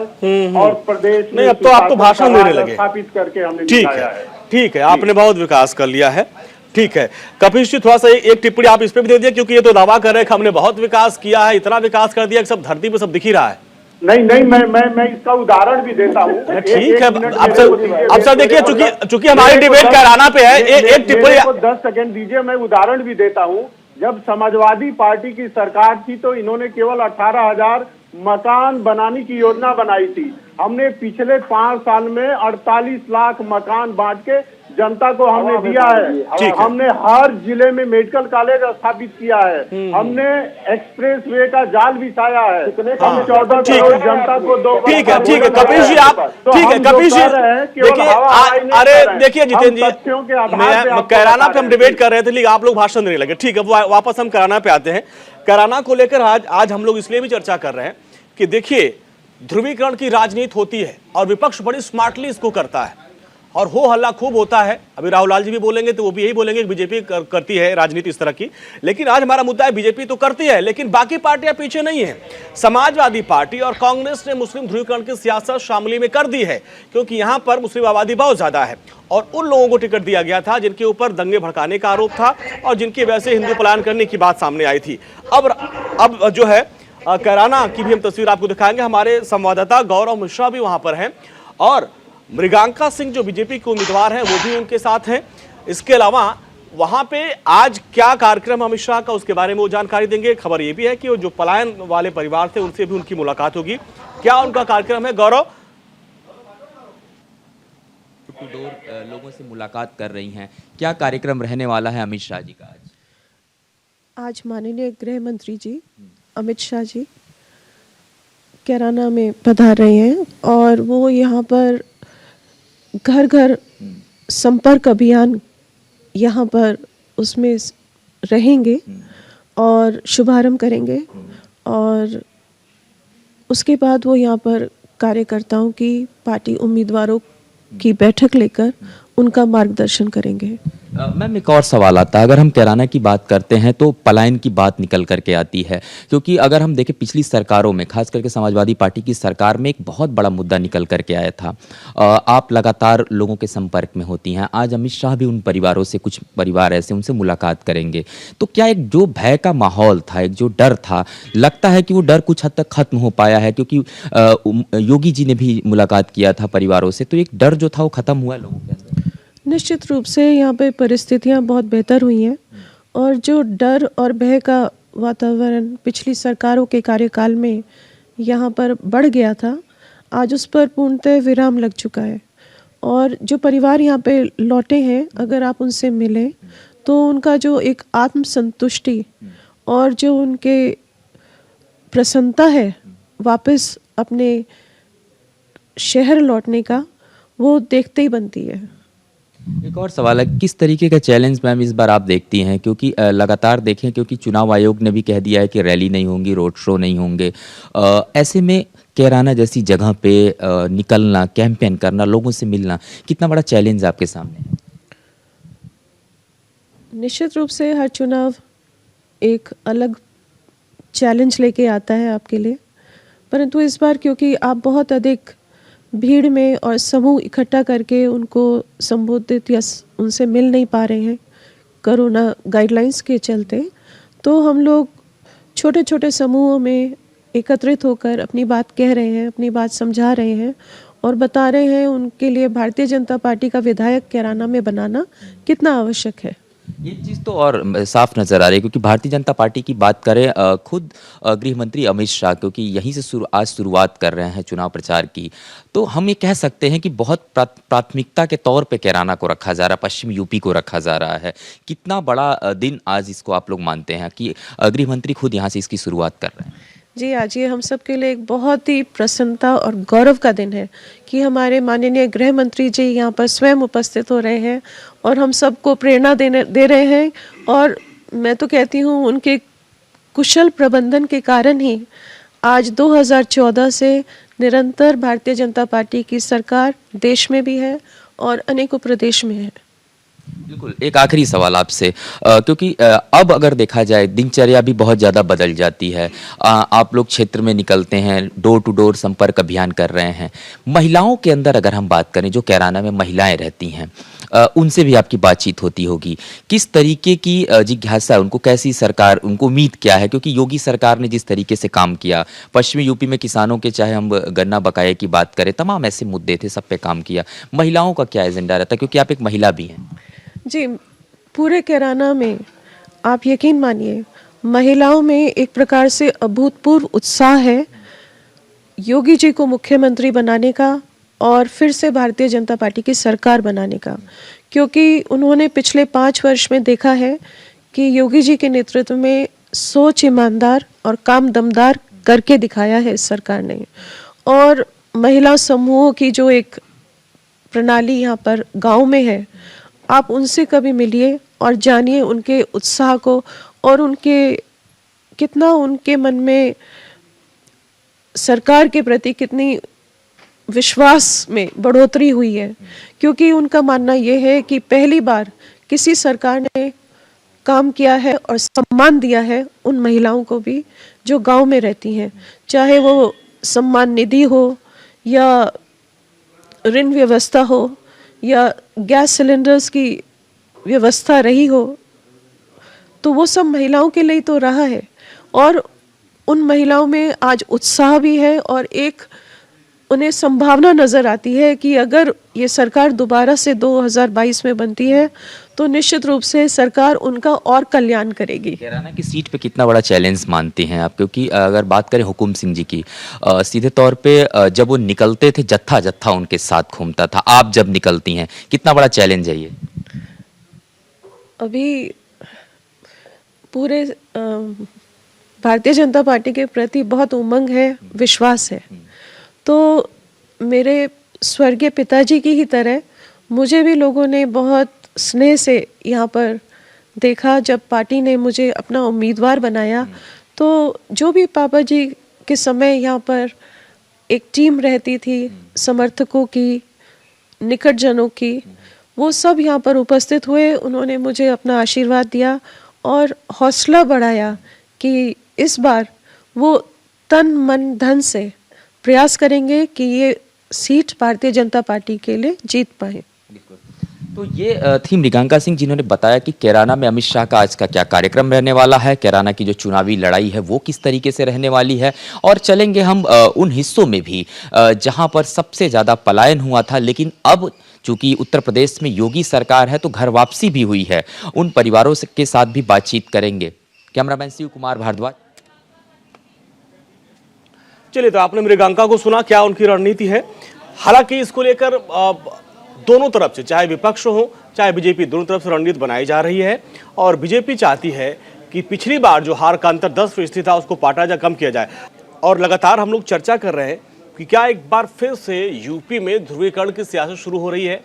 Speaker 5: और प्रदेश में
Speaker 1: अब तो आपको भाषण देने लगे,
Speaker 5: स्थापित करके हमने दिखाया है।
Speaker 1: ठीक है, आपने बहुत विकास कर लिया है। ठीक है कपिल जी, थोड़ा सा एक टिप्पणी आप इस पे भी दे दिए, क्योंकि ये तो दावा कर रहे हैं कि हमने बहुत विकास किया है, इतना विकास कर दिया कि सब धरती पे सब दिख ही रहा है।
Speaker 5: नहीं, मैं इसका उदाहरण भी देता हूँ।
Speaker 1: ठीक है, अब सर देखिए, चूंकि हमारी डिबेट कैराना पे है, एक टिप्पणी
Speaker 5: 10 सेकंड दीजिए, मैं उदाहरण भी देता हूँ। जब समाजवादी पार्टी की सरकार थी तो इन्होंने केवल 18,000 मकान बनाने की योजना बनाई थी। हमने पिछले 5 साल में 48 लाख मकान बांट के जनता को हमने दिया है। हमने हर जिले में मेडिकल कॉलेज स्थापित किया है। हमने एक्सप्रेस वे का जाल बिछाया है। हम 14 करोड़ जनता को दो।
Speaker 1: ठीक है कपिल जी, आप ठीक है कपिल जी, देखिए अरे देखिए जितेंद्र जी, कैराना पे हम डिबेट कर रहे थे लेकिन आप लोग भाषण देने लगे। ठीक है, वापस हम कैराना पे आते हैं। कैराना को लेकर आज हम लोग इसलिए भी चर्चा कर रहे हैं कि देखिए ध्रुवीकरण की राजनीति होती है और विपक्ष बड़ी स्मार्टली इसको करता है और हो हल्ला खूब होता है। अभी राहुल लाल जी भी बोलेंगे तो वो भी यही बोलेंगे कि बीजेपी करती है राजनीति इस तरह की, लेकिन आज हमारा मुद्दा है बीजेपी तो करती है लेकिन बाकी पार्टियां पीछे नहीं है। समाजवादी पार्टी और कांग्रेस ने मुस्लिम ध्रुवीकरण की सियासत शामिली में कर दी है क्योंकि यहां पर मुस्लिम आबादी बहुत ज्यादा है और उन लोगों को टिकट दिया गया था जिनके ऊपर दंगे भड़काने का आरोप था और जिनकी वजह से हिंदू पलायन करने की बात सामने आई थी। अब जो है कैराना की भी हम तस्वीर आपको दिखाएंगे। हमारे संवाददाता गौरव मिश्रा भी वहां पर हैं और मृगांका सिंह जो बीजेपी के उम्मीदवार हैं वो भी उनके साथ हैं। इसके अलावा वहां पे आज क्या कार्यक्रम अमित शाह का उसके बारे में वो जानकारी देंगे। खबर ये भी है कि वो जो पलायन वाले परिवार थे उनसे भी उनकी मुलाकात होगी। क्या उनका कार्यक्रम है गौरव?
Speaker 7: डोर लोगों से मुलाकात कर रही हैं, क्या कार्यक्रम रहने वाला है अमित शाह जी का
Speaker 8: आज माननीय गृह मंत्री जी अमित शाह जी कैराना में पधार रहे हैं और वो यहाँ पर घर घर संपर्क अभियान यहाँ पर उसमें रहेंगे और शुभारंभ करेंगे और उसके बाद वो यहाँ पर कार्यकर्ताओं की पार्टी उम्मीदवारों की बैठक लेकर उनका मार्गदर्शन करेंगे।
Speaker 7: मैम एक और सवाल आता है, अगर हम कैराना की बात करते हैं तो पलायन की बात निकल करके आती है क्योंकि अगर हम देखें पिछली सरकारों में खास करके समाजवादी पार्टी की सरकार में एक बहुत बड़ा मुद्दा निकल करके आया था। आप लगातार लोगों के संपर्क में होती हैं, आज अमित शाह भी उन परिवारों से, कुछ परिवार ऐसे उनसे मुलाकात करेंगे, तो क्या एक जो भय का माहौल था, एक जो डर था, लगता है कि वो डर कुछ हद तक खत्म हो पाया है? क्योंकि योगी जी ने भी मुलाकात किया था परिवारों से, तो एक डर जो था वो खत्म हुआ लोगों के अंदर?
Speaker 8: निश्चित रूप से यहाँ पे परिस्थितियाँ बहुत बेहतर हुई हैं और जो डर और भय का वातावरण पिछली सरकारों के कार्यकाल में यहाँ पर बढ़ गया था, आज उस पर पूर्णतः विराम लग चुका है। और जो परिवार यहाँ पे लौटे हैं, अगर आप उनसे मिलें तो उनका जो एक आत्मसंतुष्टि और जो उनके प्रसन्नता है वापस अपने शहर लौटने का, वो देखते ही बनती है।
Speaker 7: एक और सवाल है, किस तरीके का चैलेंज मैम इस बार आप देखती हैं? क्योंकि लगातार देखें, क्योंकि चुनाव आयोग ने भी कह दिया है कि रैली नहीं होंगी, रोड शो नहीं होंगे, ऐसे में कैराना जैसी जगह पे निकलना, कैंपेन करना, लोगों से मिलना कितना बड़ा चैलेंज आपके सामने है?
Speaker 8: निश्चित रूप से हर चुनाव एक अलग चैलेंज लेके आता है आपके लिए, परंतु इस बार क्योंकि आप बहुत अधिक भीड़ में और समूह इकट्ठा करके उनको संबोधित या उनसे मिल नहीं पा रहे हैं कोरोना गाइडलाइंस के चलते, तो हम लोग छोटे छोटे समूहों में एकत्रित होकर अपनी बात कह रहे हैं, अपनी बात समझा रहे हैं और बता रहे हैं उनके लिए भारतीय जनता पार्टी का विधायक कैराना में बनाना कितना आवश्यक है।
Speaker 7: ये चीज़ तो और साफ नज़र आ रही है क्योंकि भारतीय जनता पार्टी की बात करें, खुद गृह मंत्री अमित शाह क्योंकि यहीं से आज शुरुआत कर रहे हैं चुनाव प्रचार की, तो हम ये कह सकते हैं कि बहुत प्राथमिकता के तौर पे कैराना को रखा जा रहा है, पश्चिम यूपी को रखा जा रहा है। कितना बड़ा दिन आज इसको आप लोग मानते हैं कि गृह मंत्री खुद यहाँ से इसकी शुरुआत कर रहे हैं?
Speaker 8: जी, आज ये हम सब के लिए एक बहुत ही प्रसन्नता और गौरव का दिन है कि हमारे माननीय गृह मंत्री जी यहाँ पर स्वयं उपस्थित हो रहे हैं और हम सबको प्रेरणा दे रहे हैं। और मैं तो कहती हूँ उनके कुशल प्रबंधन के कारण ही आज 2014 से निरंतर भारतीय जनता पार्टी की सरकार देश में भी है और अनेकों प्रदेश में है।
Speaker 7: बिल्कुल, एक आखिरी सवाल आपसे, क्योंकि अब अगर देखा जाए दिनचर्या भी बहुत ज़्यादा बदल जाती है, आप लोग क्षेत्र में निकलते हैं, डोर टू डोर संपर्क अभियान कर रहे हैं, महिलाओं के अंदर अगर हम बात करें, जो कैराना में महिलाएं रहती हैं, उनसे भी आपकी बातचीत होती होगी, किस तरीके की जिज्ञासा है उनको, कैसी सरकार, उनको उम्मीद क्या है? क्योंकि योगी सरकार ने जिस तरीके से काम किया, पश्चिमी यूपी में किसानों के, चाहे हम गन्ना बकाये की बात करें, तमाम ऐसे मुद्दे थे, सब पे काम किया, महिलाओं का क्या एजेंडा रहता है? क्योंकि आप एक महिला भी हैं।
Speaker 8: जी, पूरे कैराना में आप यकीन मानिए महिलाओं में एक प्रकार से अभूतपूर्व उत्साह है योगी जी को मुख्यमंत्री बनाने का और फिर से भारतीय जनता पार्टी की सरकार बनाने का, क्योंकि उन्होंने पिछले 5 वर्ष में देखा है कि योगी जी के नेतृत्व में सोच ईमानदार और काम दमदार करके दिखाया है इस सरकार ने। और महिला समूहों की जो एक प्रणाली यहाँ पर गांव में है, आप उनसे कभी मिलिए और जानिए उनके उत्साह को और उनके कितना उनके मन में सरकार के प्रति कितनी विश्वास में बढ़ोतरी हुई है। क्योंकि उनका मानना यह है कि पहली बार किसी सरकार ने काम किया है और सम्मान दिया है उन महिलाओं को भी जो गांव में रहती हैं, चाहे वो सम्मान निधि हो या ऋण व्यवस्था हो या गैस सिलेंडर्स की व्यवस्था रही हो, तो वो सब महिलाओं के लिए तो रहा है। और उन महिलाओं में आज उत्साह भी है और एक उन्हें संभावना नजर आती है कि अगर ये सरकार दोबारा से 2022 में बनती है तो निश्चित रूप से सरकार उनका और कल्याण करेगी।
Speaker 7: कैराना की सीट पे कितना बड़ा चैलेंज मानते हैं आप? क्योंकि अगर बात करें हुकुम सिंह जी की, सीधे तौर पे जब वो निकलते थे जत्था जत्था उनके साथ घूमता था, आप जब निकलती हैं कितना बड़ा चैलेंज है ये?
Speaker 8: अभी पूरे भारतीय जनता पार्टी के प्रति बहुत उमंग है, विश्वास है। तो मेरे स्वर्गीय पिताजी की ही तरह मुझे भी लोगों ने बहुत स्नेह से यहाँ पर देखा। जब पार्टी ने मुझे अपना उम्मीदवार बनाया तो जो भी पापा जी के समय यहाँ पर एक टीम रहती थी समर्थकों की, निकटजनों की, वो सब यहाँ पर उपस्थित हुए। उन्होंने मुझे अपना आशीर्वाद दिया और हौसला बढ़ाया कि इस बार वो तन मन धन से प्रयास करेंगे कि ये सीट भारतीय जनता पार्टी के लिए जीत पाए।
Speaker 7: तो ये थी मृगांका सिंह जिन्होंने बताया कि कैराना में अमित शाह का आज का क्या कार्यक्रम रहने वाला है, कैराना की जो चुनावी लड़ाई है वो किस तरीके से रहने वाली है, और चलेंगे हम उन हिस्सों में भी जहां पर सबसे ज़्यादा पलायन हुआ था, लेकिन अब चूंकि उत्तर प्रदेश में योगी सरकार है तो घर वापसी भी हुई है, उन परिवारों के साथ भी बातचीत करेंगे। कैमरामैन शिव कुमार भारद्वाज।
Speaker 1: चलिए, तो आपने मृगांका को सुना, क्या उनकी रणनीति है। हालांकि इसको लेकर दोनों तरफ से, चाहे विपक्ष हो चाहे बीजेपी, दोनों तरफ से रणनीति बनाई जा रही है। और बीजेपी चाहती है कि पिछली बार जो हार का अंतर 10% था उसको पाटा जा कम किया जाए। और लगातार हम लोग चर्चा कर रहे हैं कि क्या एक बार फिर से यूपी में ध्रुवीकरण की सियासत शुरू हो रही है,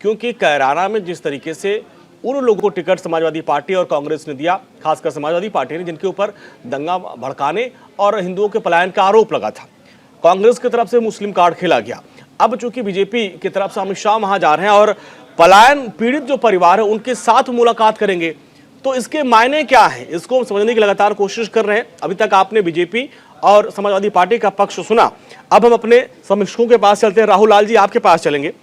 Speaker 1: क्योंकि कैराना में जिस तरीके से उन लोगों को टिकट समाजवादी पार्टी और कांग्रेस ने दिया, खासकर समाजवादी पार्टी ने, जिनके ऊपर दंगा भड़काने और हिंदुओं के पलायन का आरोप लगा था, कांग्रेस की तरफ से मुस्लिम कार्ड खेला गया। अब चूंकि बीजेपी की तरफ से अमित शाह वहां जा रहे हैं और पलायन पीड़ित जो परिवार है उनके साथ मुलाकात करेंगे, तो इसके मायने क्या है, इसको हम समझने की लगातार कोशिश कर रहे हैं। अभी तक आपने बीजेपी और समाजवादी पार्टी का पक्ष सुना, अब हम अपने समीक्षकों के पास चलते हैं। राहुल लाल जी, आपके पास चलेंगे।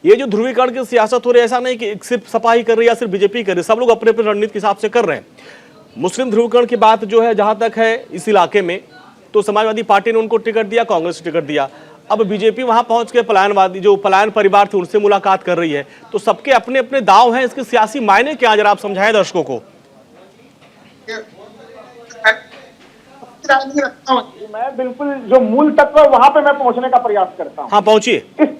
Speaker 1: ये जो ध्रुवीकरण की सियासत हो रही है, ऐसा नहीं कि सिर्फ सपा ही कर रही है या सिर्फ बीजेपी कर रही है, सब लोग अपने अपने रणनीति के हिसाब से कर रहे हैं। मुस्लिम ध्रुवीकरण की बात जो है जहां तक है इस इलाके में, तो समाजवादी पार्टी ने उनको टिकट दिया, कांग्रेस ने टिकट दिया। अब बीजेपी वहां पहुंच के पलायनवादी जो पलायन परिवार थे उनसे मुलाकात कर रही है, तो सबके अपने अपने दाव हैं। इसके सियासी मायने क्या, जरा आप समझाएं दर्शकों को।
Speaker 5: मैं बिल्कुल जो मूल तत्व है वहां पे मैं पहुंचने का प्रयास करता हूं।
Speaker 1: हाँ, पहुंचिए।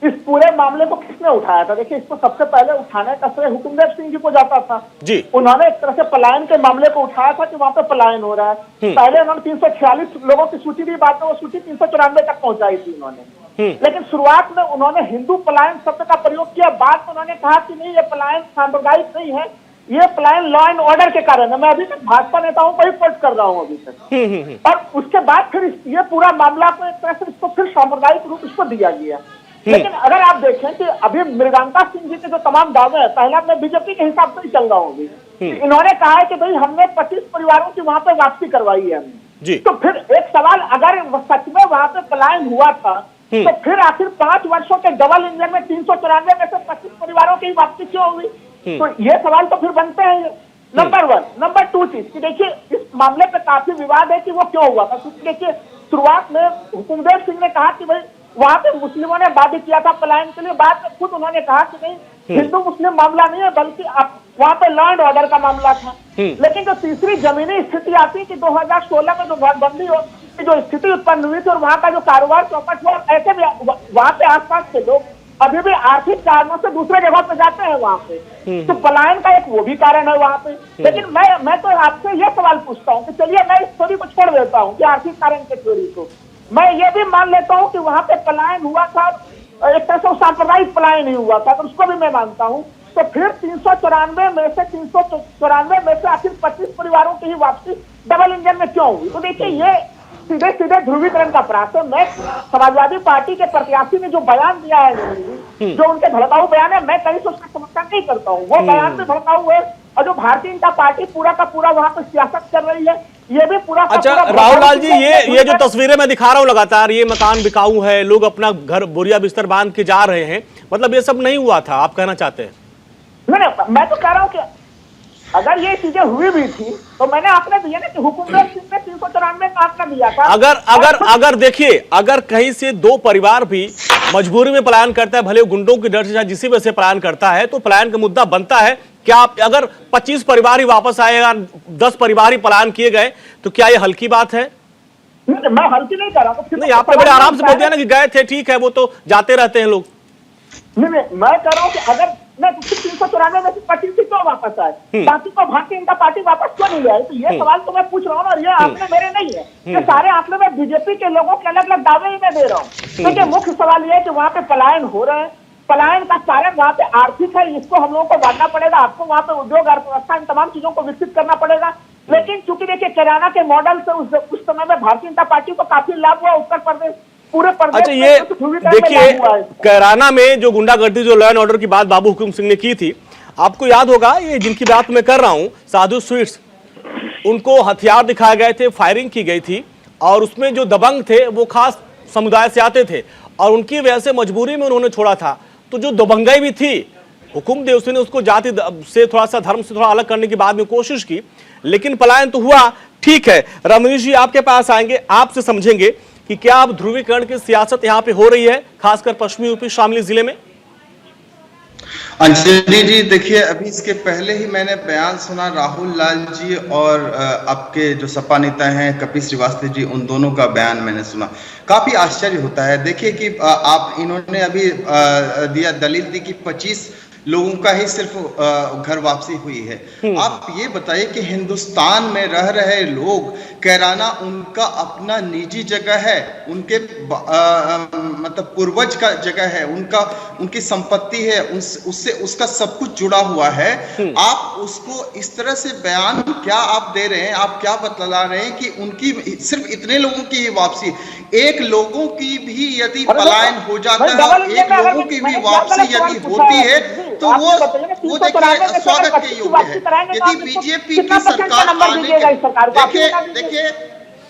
Speaker 5: इस पूरे मामले को किसने उठाया था? देखिए, इसको सबसे पहले उठाने का श्रेय हुकुमदेव सिंह जी को जाता था
Speaker 1: जी।
Speaker 5: उन्होंने एक तरह से पलायन के मामले को उठाया था कि वहां पे पलायन हो रहा है। पहले उन्होंने 346 लोगों की सूची दी, बाद में वो सूची 394 तक पहुंचाई थी उन्होंने। लेकिन शुरुआत में उन्होंने हिंदू पलायन शब्द का प्रयोग किया, बाद में उन्होंने कहा कि नहीं, ये पलायन सांप्रदायिक नहीं है, ये पलायन लॉ एंड ऑर्डर के कारण है। मैं अभी तक भाजपा नेताओं को ही कोट कर रहा हूँ अभी तक। और उसके बाद फिर ये पूरा मामला को एक तरह से इसको फिर सांप्रदायिक रूप इसको दिया गया। लेकिन अगर आप देखें कि अभी मृगांका सिंह जी के जो तमाम दावे हैं, पहला मैं बीजेपी के हिसाब से ही चल रहा हूँ। इन्होंने कहा है कि भाई हमने 25 परिवारों की वहां पे वापसी करवाई है हमने। तो फिर एक सवाल, अगर सच में वहां पे पलायन हुआ था तो फिर आखिर 5 वर्षों के डबल इंजन में 394 में से 25 परिवारों की वापसी क्यों हुई? तो ये सवाल तो फिर बनते हैं। नंबर 1। नंबर 2 चीज कि देखिए, इस मामले पे काफी विवाद है कि वो क्यों हुआ था। क्योंकि देखिए, शुरुआत में हुकुमदेव सिंह ने कहा कि भाई वहां पे मुस्लिमों ने वादा किया था पलायन के लिए, बाद में खुद उन्होंने कहा कि नहीं, हिंदू मुस्लिम मामला नहीं है, बल्कि वहां पे लॉ एंड ऑर्डर का मामला था। लेकिन जो तीसरी जमीनी स्थिति आती है कि 2016 में जो नोटबंदी
Speaker 4: की जो स्थिति उत्पन्न हुई थी और वहां का जो कारोबार चौपट हुआ, ऐसे भी वहां पे आसपास के लोग अभी भी आर्थिक कारणों से दूसरे जगह पे जाते हैं वहां पे, तो पलायन का एक वो भी कारण है वहां पे। लेकिन मैं तो आपसे ये सवाल पूछता हूँ कि चलिए मैं इस थ्योरी को छोड़ देता हूँ कि आर्थिक कारण के थ्योरी को, मैं ये भी मान लेता हूँ कि वहां पे पलायन हुआ था, एक तरह से सांप्रदायिक पलायन ही हुआ था, तो उसको भी मैं मानता हूँ। तो फिर 394 में से आखिर 25 परिवारों की ही वापसी डबल इंजन में क्यों हुई? तो देखिए ये सीधे सीधे ध्रुवीकरण का प्रयास है। मैं समाजवादी पार्टी के प्रत्याशी ने जो बयान दिया है, जो उनके भड़काऊ बयान है, मैं कहीं से उसका समर्थन नहीं करता हूँ। वो बयान भी भड़काऊ है और जो भारतीय जनता पार्टी पूरा का पूरा वहां पर सियासत कर रही है, ये भी पूरा
Speaker 1: अच्छा राहुल लाल जी, ये जो तस्वीरें मैं दिखा रहा हूँ लगातार, ये मकान बिकाऊ है, लोग अपना घर बोरिया बिस्तर बांध के जा रहे हैं, मतलब ये सब नहीं हुआ था, आप कहना चाहते हैं?
Speaker 4: नहीं, मैं तो कह रहा हूँ कि अगर ये चीजें हुई भी थी तो मैंने आंकड़ा दिया ना कि हुकुमदेव सिंह ने 394 का आंकड़ा दिया था।
Speaker 1: अगर देखिए, अगर कहीं से दो परिवार भी मजबूरी में पलायन करता है, भले गुंडों की डर से जिस वजह से पलायन करता है, तो पलायन का मुद्दा बनता है। क्या अगर 25 परिवार ही वापस आएगा, 10 परिवार ही पलायन किए गए, तो क्या ये हल्की बात है?
Speaker 4: मैं हल्की नहीं कर रहा हूँ।
Speaker 1: नहीं, आपने बड़े आराम से बोल दिया ना कि गए थे, ठीक है, वो तो जाते रहते हैं लोग।
Speaker 4: नहीं, मैं कह रहा हूँ कि अगर मैं 394 में से 25 क्यों वापस आए, बाकी को भारतीय जनता पार्टी वापस क्यों नहीं ले आई? तो ये सवाल तो मैं पूछ रहा हूँ ना, और ये आंकड़े मेरे नहीं है, ये सारे आंकड़े में बीजेपी के लोगों के अलग अलग दावे ही मैं दे रहा हूँ। देखिए मुख्य सवाल ये है कि वहाँ पे पलायन हो रहे हैं, पलायन का कारण वहाँ पे आर्थिक है, इसको हम लोगों को बांटना पड़ेगा, आपको वहाँ पे उद्योग अर्थव्यवस्था इन तमाम चीजों को विकसित करना पड़ेगा। लेकिन चूंकि देखिए कैराना के मॉडल से उस समय में भारतीय जनता पार्टी को काफी लाभ हुआ, उत्तर प्रदेश पूरे प्रदेश।
Speaker 1: अच्छा, ये देखिए कैराना में जो गुंडागर्दी, जो लॉ एंड ऑर्डर की बात बाबू हुकुम सिंह ने की थी, आपको याद होगा, ये जिनकी बात मैं कर रहा हूं, साधु स्वीट्स, उनको हथियार दिखाए गए थे, फायरिंग की गई थी, और उसमें जो दबंग थे वो खास समुदाय से आते थे, और उनकी वजह से मजबूरी में उन्होंने छोड़ा था। तो जो दबंगाई भी थी, हुकुमदेव सिंह ने उसको जाति से थोड़ा सा, धर्म से थोड़ा अलग करने की बाद में कोशिश की, लेकिन पलायन तो हुआ। ठीक है, रमनीश जी आपके पास आएंगे, आपसे समझेंगे कि क्या अब ध्रुवीकरण की सियासत यहाँ पे हो रही है, खासकर पश्चिमी यूपी शामली जिले में?
Speaker 9: अंजनी जी, देखिए अभी इसके पहले ही मैंने बयान सुना राहुल लाल जी और आपके जो सपा नेता हैं कपिल श्रीवास्तव जी, उन दोनों का बयान मैंने सुना। काफी आश्चर्य होता है। देखिए कि आप इन्होंने अभी दिया दलील दी कि 25 लोगों का ही सिर्फ घर वापसी हुई है। आप ये बताइए कि हिंदुस्तान में रह रहे लोग, कैराना उनका अपना निजी जगह है, उनके मतलब पूर्वज का जगह है, उनकी संपत्ति है, उससे उसका सब कुछ जुड़ा हुआ है। आप उसको इस तरह से बयान क्या आप दे रहे हैं, आप क्या बतला रहे हैं कि उनकी सिर्फ इतने लोगों की ही वापसी, एक लोगों की भी यदि पलायन हो जाता है, एक लोगों की भी वापसी यदि होती है, तो वो देखिए स्वागत के योग्य है। यदि बीजेपी की सरकार आने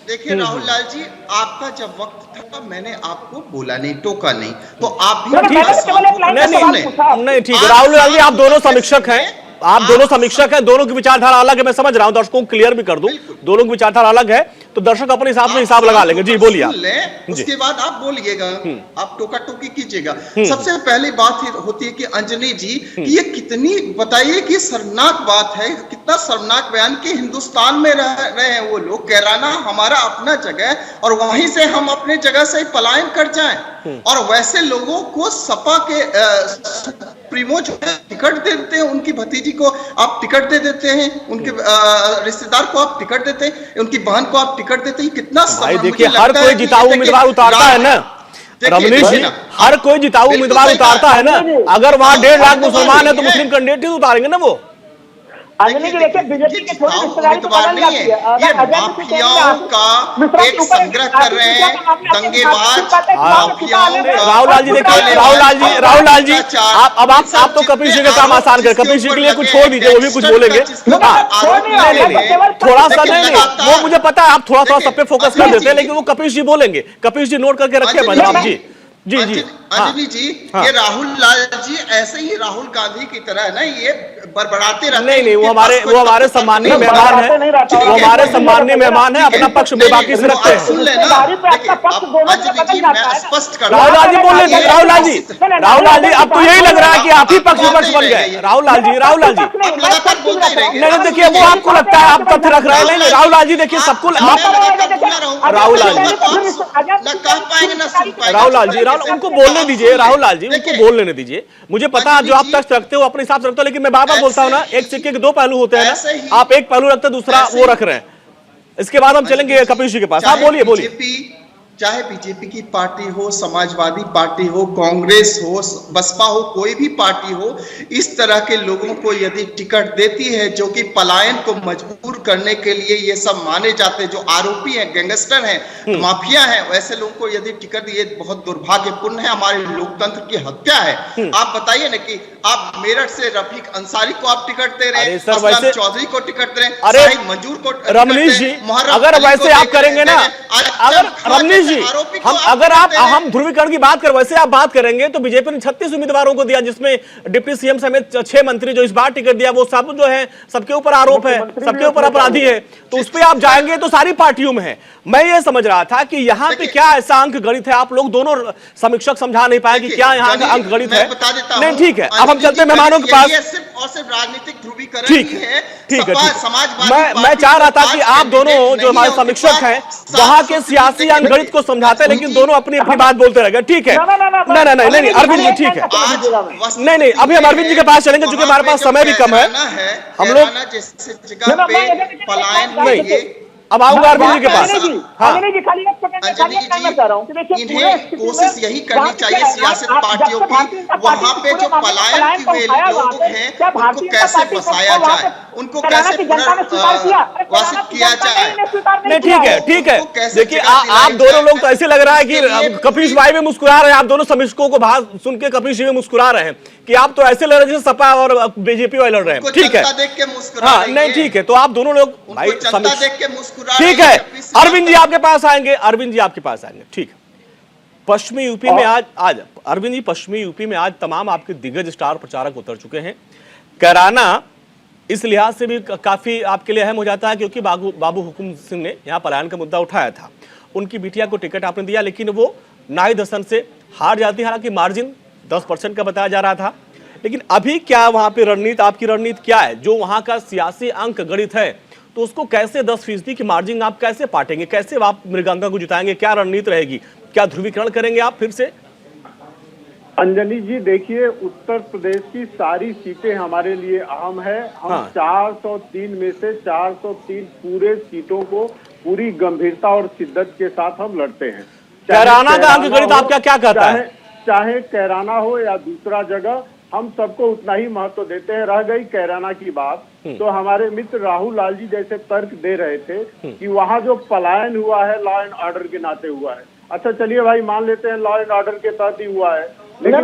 Speaker 9: देखिए राहुल लाल जी, आपका जब वक्त था मैंने आपको बोला नहीं, टोका नहीं, तो आप भी
Speaker 1: नहीं, ठीक है राहुल लाल जी, आप दोनों समीक्षक हैं, दोनों की विचारधारा अलग है, मैं समझ रहा हूं, दर्शकों को क्लियर भी कर दूं, दोनों की विचारधारा अलग है, तो दर्शक अपने हिसाब से हिसाब लगा लेंगे। जी बोलिए आप।
Speaker 9: उसके बाद आप बोलिएगा, आप टोका टोकी कीजिएगा। सबसे पहली बात होती है कि अंजनी जी, ये कितनी बताइए कि शर्मनाक बात है, कितना शर्मनाक बयान कि हिंदुस्तान में रह रहे हैं वो लोग, कैराना हमारा अपना जगह और वहीं से हम अपने जगह से पलायन कर जाएं, और वैसे लोगों को सपा के प्रीमो जो टिकट दे देते हैं, उनकी भतीजी को आप टिकट दे देते हैं, उनके रिश्तेदार को आप टिकट देते हैं, उनकी बहन को आप टिकट देते हैं। कितना
Speaker 1: भाई देखिए, हर कोई जिताऊ उम्मीदवार उतारता है ना रमनीश जी, हर कोई जिताऊ उम्मीदवार उतारता है ना। अगर वहां 1.5 लाख मुसलमान है तो मुस्लिम कैंडिडेट ही उतारेंगे ना वो।
Speaker 4: देखिए बीजेपी के थोड़ी रिश्तेदारी तो बदल जाती है,
Speaker 9: ये माफियाओं का एक संग्रह कर रहे हैं, दंगेबाज माफियाओं का।
Speaker 1: राहुल लाल जी देखिए, राहुल लाल जी आप तो कपिल सिंह का काम आसान कर, कपिल सिंह के लिए कुछ छोड़ दीजिए, वो भी कुछ बोलेंगे। थोड़ा सा नहीं, वो मुझे पता है आप थोड़ा सब पे फोकस कर देते हैं, लेकिन वो कपिल जी बोलेंगे। कपिल जी नोट करके रखिए पंजाब जी, जी जी
Speaker 9: अंजलि जी, ये राहुल लाल जी ऐसे ही राहुल गांधी की तरह है ना, ये बड़बड़ाते रहते हैं।
Speaker 1: नहीं, वो हमारे सम्माननीय मेहमान है, वो हमारे सम्माननीय मेहमान है, अपना पक्ष बेबाकी से रखते हैं।
Speaker 9: सुन लेना, अंजलि जी मैं स्पष्ट कर
Speaker 1: राहुल लाल जी बोल रहे थे, राहुल लाल जी अब तो यही लग रहा है कि आप ही पक्ष विपक्ष बन गए। राहुल लाल जी
Speaker 9: लगातार बोलते ही रहेंगे।
Speaker 1: नहीं, देखिए वो आपको लगता है आप तथ्य रख रहे हैं। नहीं राहुल लाल जी देखिए सबको राहुल लाल जी
Speaker 9: कह पाएंगे ना सुन पाएंगे।
Speaker 1: राहुल लाल जी उनको बोलने दीजिए, राहुल लाल जी उनको बोल लेने दीजिए। मुझे पता है जो आप तथ्य रखते हो अपने हिसाब से रखते हो, लेकिन मैं बार बार बोलता हूं ना, एक सिक्के के दो पहलू होते हैं ना, आप एक पहलू रखते दूसरा वो रख रहे हैं। इसके बाद हम चलेंगे कपिल जी के पास। आप बोलिए।
Speaker 9: चाहे बीजेपी की पार्टी हो, समाजवादी पार्टी हो, कांग्रेस हो, बसपा हो, कोई भी पार्टी हो, इस तरह के लोगों को यदि टिकट देती है जो कि पलायन को मजबूर करने के लिए ये सब माने जाते हैं, जो आरोपी हैं, गैंगस्टर हैं, माफिया हैं, वैसे लोगों को यदि टिकट दिए, बहुत दुर्भाग्यपूर्ण है, हमारे लोकतंत्र की हत्या है। आप बताइए ना कि आप मेरठ से रफीक अंसारी को आप टिकट दे रहे हैं, असलम चौधरी को टिकट दे रहे हैं, शाहिद मंजूर को,
Speaker 1: रमनीश जी अगर वैसे आप करेंगे ना, अगर रमनीश जी हम ध्रुवीकरण की बात कर वैसे आप बात करेंगे तो बीजेपी ने 36 उम्मीदवारों को दिया, जिसमें डिप्टी सीएम समेत 6 मंत्री जो इस बार टिकट दिया वो सब जो है सबके ऊपर आरोप है, सबके ऊपर अपराधी है, तो उस पर आप जाएंगे तो सारी पार्टियों में है। मैं ये समझ रहा था कि यहाँ पे क्या ऐसा अंक गणित है, आप लोग दोनों समीक्षक समझा नहीं पाए कि क्या यहाँ का अंक गणित है। नहीं ठीक है, अब हम चलते हैं मेहमानों के पास।
Speaker 9: और सिर्फ राजनीतिक ध्रुवीकरण
Speaker 1: ठीक है, मैं चाह रहा था कि आप दोनों जो हमारे समीक्षक हैं वहां के सियासी अंक गणित को समझाते हैं, लेकिन दोनों अपनी अपनी बात बोलते रह गए। ठीक है, नहीं अरविंद जी ठीक है, नहीं अभी हम अरविंद जी के पास चलेंगे क्योंकि हमारे पास समय भी कम है। हम लोग नहीं, अब आऊंगा अरविंद जी के पास।
Speaker 9: इन्हें कोशिश यही करनी चाहिए सियासत पार्टियों की, वहां पे जो पलायन हुए लोग हैं उनको कैसे बसाया जाए, उनको कैसे पुनर्वासित किया जाए।
Speaker 1: नहीं ठीक है देखिए आप दोनों लोग तो ऐसे लग रहा है कि कपिल भाई भी मुस्कुरा रहे हैं, आप दोनों समीक्षकों को बात सुन के कपिल जी भी मुस्कुरा रहे हैं कि आप तो ऐसे लग रहे हैं जैसे सपा और बीजेपी वाले लड़ रहे हैं। ठीक है, हाँ नहीं ठीक है, तो आप दोनों लोग भाई ठीक है। अरविंद जी आपके पास आएंगे, ठीक है। पश्चिमी यूपी में आज अरविंद जी पश्चिमी यूपी में आज तमाम आपके दिग्गज स्टार प्रचारक उतर चुके हैं। कैराना इस लिहाज से भी काफी आपके लिए अहम हो जाता है क्योंकि बाबू हुकुम सिंह ने यहाँ पलायन का मुद्दा उठाया था, उनकी बिटिया को टिकट आपने दिया लेकिन वो नाई दसन से हार जाती, हालांकि मार्जिन 10% का बताया जा रहा था। लेकिन अभी क्या वहां पे रणनीति, आपकी रणनीति क्या है? जो वहां का सियासी अंक गणित है तो उसको कैसे 10% की मार्जिन आप कैसे पाटेंगे, कैसे आप मृगांका को जिताएंगे, क्या रणनीति रहेगी, क्या ध्रुवीकरण करेंगे आप फिर से?
Speaker 5: अंजलि जी देखिए, उत्तर प्रदेश की सारी सीटें हमारे लिए अहम है। हम 403 में से 403 पूरे सीटों को पूरी गंभीरता और शिद्दत के साथ हम लड़ते हैं।
Speaker 1: कैराना का अंक गणित आपका क्या कहता है?
Speaker 5: चाहे कैराना हो या दूसरा जगह, हम सबको उतना ही महत्व देते हैं। रह गई कैराना की बात, तो हमारे मित्र राहुल लाल जी जैसे तर्क दे रहे थे कि वहाँ जो पलायन हुआ है लॉ एंड ऑर्डर के नाते हुआ है। अच्छा चलिए भाई मान लेते हैं लॉ एंड ऑर्डर के तहत ही हुआ है, लेकिन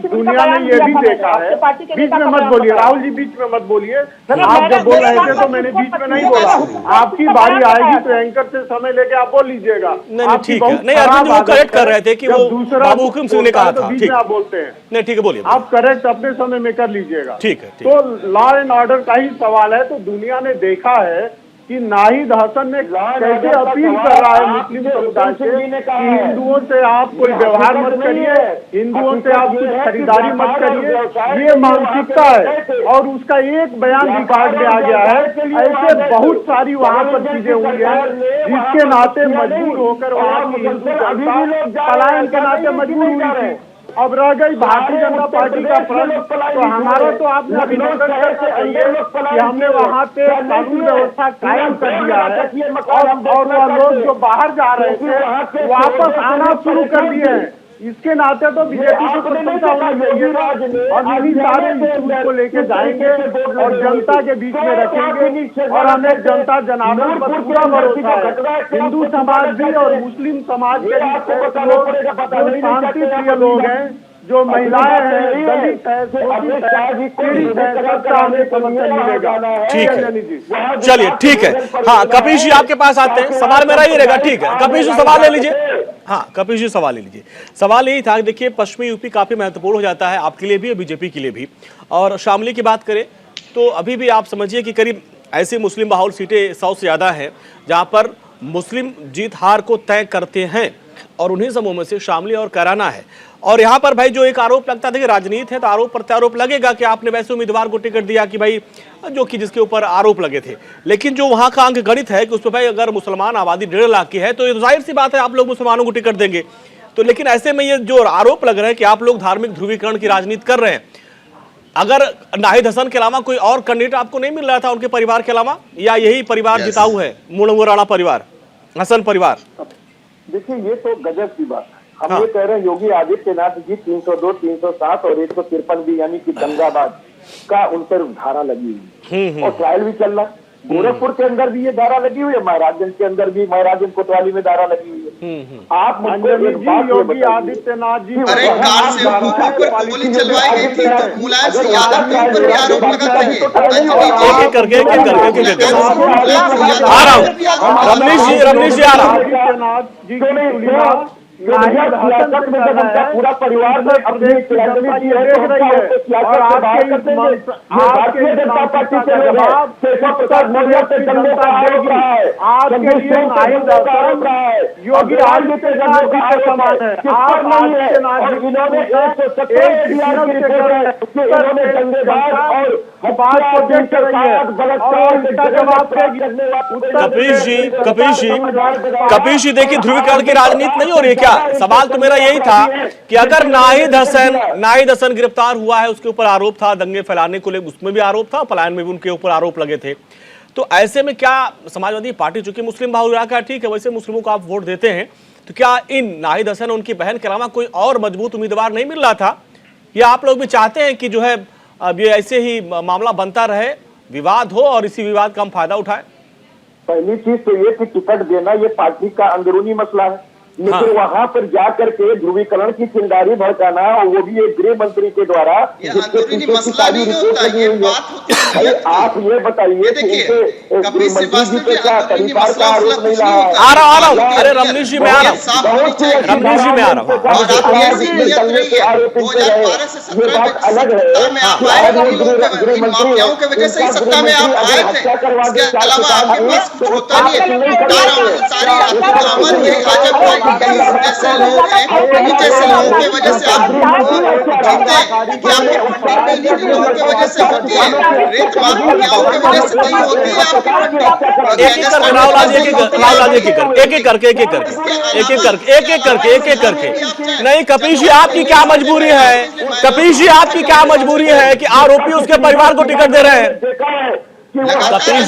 Speaker 5: दुनिया ने ये भी देखा है। बीच में मत बोलिए राहुल जी, बीच में मत बोलिए। आप जब बोल रहे थे तो मैंने बीच में नहीं बोला। आपकी बारी आएगी तो एंकर से समय लेके आप बोल लीजिएगा।
Speaker 1: नहीं ठीक है, नहीं अरविंद जी वो करेक्ट कर रहे थे कि वो बाबू हुकुम सिंह ने कहा था,
Speaker 5: बीच में आप बोलते हैं।
Speaker 1: नहीं ठीक है बोलिए,
Speaker 5: आप करेक्ट अपने समय में कर लीजिएगा।
Speaker 1: ठीक है,
Speaker 5: तो लॉ एंड ऑर्डर का ही सवाल है। तो दुनिया ने देखा है कि नाहिद हसन ने कैसे अपील कर रहा है मुस्लिम समुदाय से कि हिंदुओं से आप कोई व्यवहार मत करिए, हिंदुओं से आप कुछ खरीदारी मत करिए, ये मानसिकता है। और उसका एक बयान रिकॉर्ड में आ गया है। ऐसे बहुत सारी वहाँ पर चीजें हुई है जिसके नाते मजबूर होकर वहाँ की हिंदू जनता पलायन के नाते मजबूर हुई थी। अब रह गई भारतीय जनता पार्टी का प्रश्न, तो हमारा तो आपने अभिनंदन करके कहिए कि हमने वहाँ पे कानून व्यवस्था कायम कर दिया है और वह लोग जो बाहर जा रहे थे वापस आना शुरू कर दिए हैं। इसके नाते तो बीजेपी को प्रशंसा होनी चाहिए और इन्हीं सारे इश्यूज को लेके जाएंगे और जनता के बीच में रखेंगे। और हमें जनता जनार्दन पर पूरा भरोसा है। हिंदू समाज भी और मुस्लिम समाज के लोग जो शांति प्रिय लोग हैं, जो महिलाएं हैं, दलित है, पीड़ित है, सबका हमें समर्थन मिलेगा।
Speaker 1: ठीक है, चलिए ठीक है। हाँ कपिल जी आपके पास आते हैं, सवाल मेरा ही रहेगा। ठीक है कपिल जी सवाल ले लीजिए। हाँ कपिल जी सवाल ले लीजिए। सवाल यही था, देखिए पश्चिमी यूपी काफी महत्वपूर्ण हो जाता है आपके लिए भी और बीजेपी के लिए भी। और शामली की बात करें तो अभी भी आप समझिए कि करीब ऐसी मुस्लिम बाहुल सीटें 100 से ज्यादा है जहां पर मुस्लिम जीत हार को तय करते हैं, और उन्हीं समूह में से शामली और कैराना है। और यहाँ पर भाई जो एक आरोप लगता था कि राजनीति है तो आरोप प्रत्यारोप लगेगा कि आपने वैसे उम्मीदवार को टिकट दिया कि भाई जो कि जिसके ऊपर आरोप लगे थे, लेकिन जो वहाँ का अंक गणित है कि उस पर भाई अगर मुसलमान आबादी 1.5 लाख की है तो ये जाहिर सी बात है आप लोग मुसलमानों को टिकट देंगे। तो लेकिन ऐसे में ये जो आरोप लग रहा है कि आप लोग धार्मिक ध्रुवीकरण की राजनीति कर रहे हैं, अगर नाहिद हसन के अलावा कोई और कैंडिडेट आपको नहीं मिल रहा था उनके परिवार के अलावा, या यही परिवार जिताऊ है, मुड़ंगू परिवार, हसन परिवार?
Speaker 4: देखिए ये तो गजब की बात है। हम ये कह रहे हैं योगी आदित्यनाथ जी 302, 307 और 153 भी यानी कि दंगाबाज का उन पर धारा लगी हुई है और ट्रायल भी चल रहा है। गोरखपुर के अंदर भी ये धारा लगी हुई है, महाराजगंज के अंदर भी, महाराजगंज कोतवाली में धारा लगी हुई है। आप
Speaker 5: योगी आदित्यनाथ जी
Speaker 9: अरे कार से ऊपर गोली चलवाई गई थी तो मुलायम सिंह यादव के ऊपर भी आरोप लगाते हैं।
Speaker 1: एक करके आ रहा हूँ रमनीश जी आ रहा हूँ।
Speaker 4: पूरा परिवार में अपनी और भारतीय जनता पार्टी के केशव प्रसाद मौर्य पे जमने का आरोप रहा है, आपके लिए योगी आदित्यनाथ जी के समान है। आप आदित्यनाथ जी इन्होंने 117 इन्होंने दंगेबाज और
Speaker 1: कपिल जी देखिए ध्रुवीकरण की राजनीति नहीं हो रही है क्या? सवाल तो मेरा यही था कि अगर नाहिद हसन गिरफ्तार हुआ है, उसके ऊपर आरोप था दंगे फैलाने को लेकर, उसमें भी आरोप था, पलायन में भी उनके ऊपर आरोप लगे थे, तो ऐसे में क्या समाजवादी पार्टी चूंकि मुस्लिम बाहुल इलाका है, ठीक है वैसे मुस्लिमों को आप वोट देते हैं, तो क्या इन नाहिद हसन उनकी बहन के अलावा कोई और मजबूत उम्मीदवार नहीं मिल रहा था? या आप लोग भी चाहते हैं कि जो है अब ये ऐसे ही मामला बनता रहे, विवाद हो और इसी विवाद का हम फायदा उठाएं?
Speaker 4: पहली चीज तो ये कि टिकट देना ये पार्टी का अंदरूनी मसला है, लेकिन वहां पर जाकर के ध्रुवीकरण की चिंगारी भड़काना, और वो भी एक गृह मंत्री के द्वारा, जिसके पीछे की सारी रिपोर्ट लगी हुई है। आप ये बताइए कि मंत्री जी पे क्या परिवार का आरोप नहीं रहा है?
Speaker 1: आ रहा हूँ। अरे रमनीश जी मैं आ रहा हूँ, रमनीश जी मैं आ रहा हूँ।
Speaker 4: ये बात अलग है, गृह मंत्री
Speaker 9: की वजह से सत्ता में आप आए थे, इसके अलावा आपके पास कुछ होता नहीं है। ऐसे लोग हैं जैसे लोगों की वजह से आप जीतते हैं, क्या आपकी लोगों की वजह से होती है, रेत माफियाओं की वजह से नहीं होती है आपकी।
Speaker 1: एक एक करके नहीं कपिल जी आपकी क्या मजबूरी है? कपिल जी आपकी क्या मजबूरी है कि आरोपी उसके परिवार को टिकट दे रहे हैं? कपिल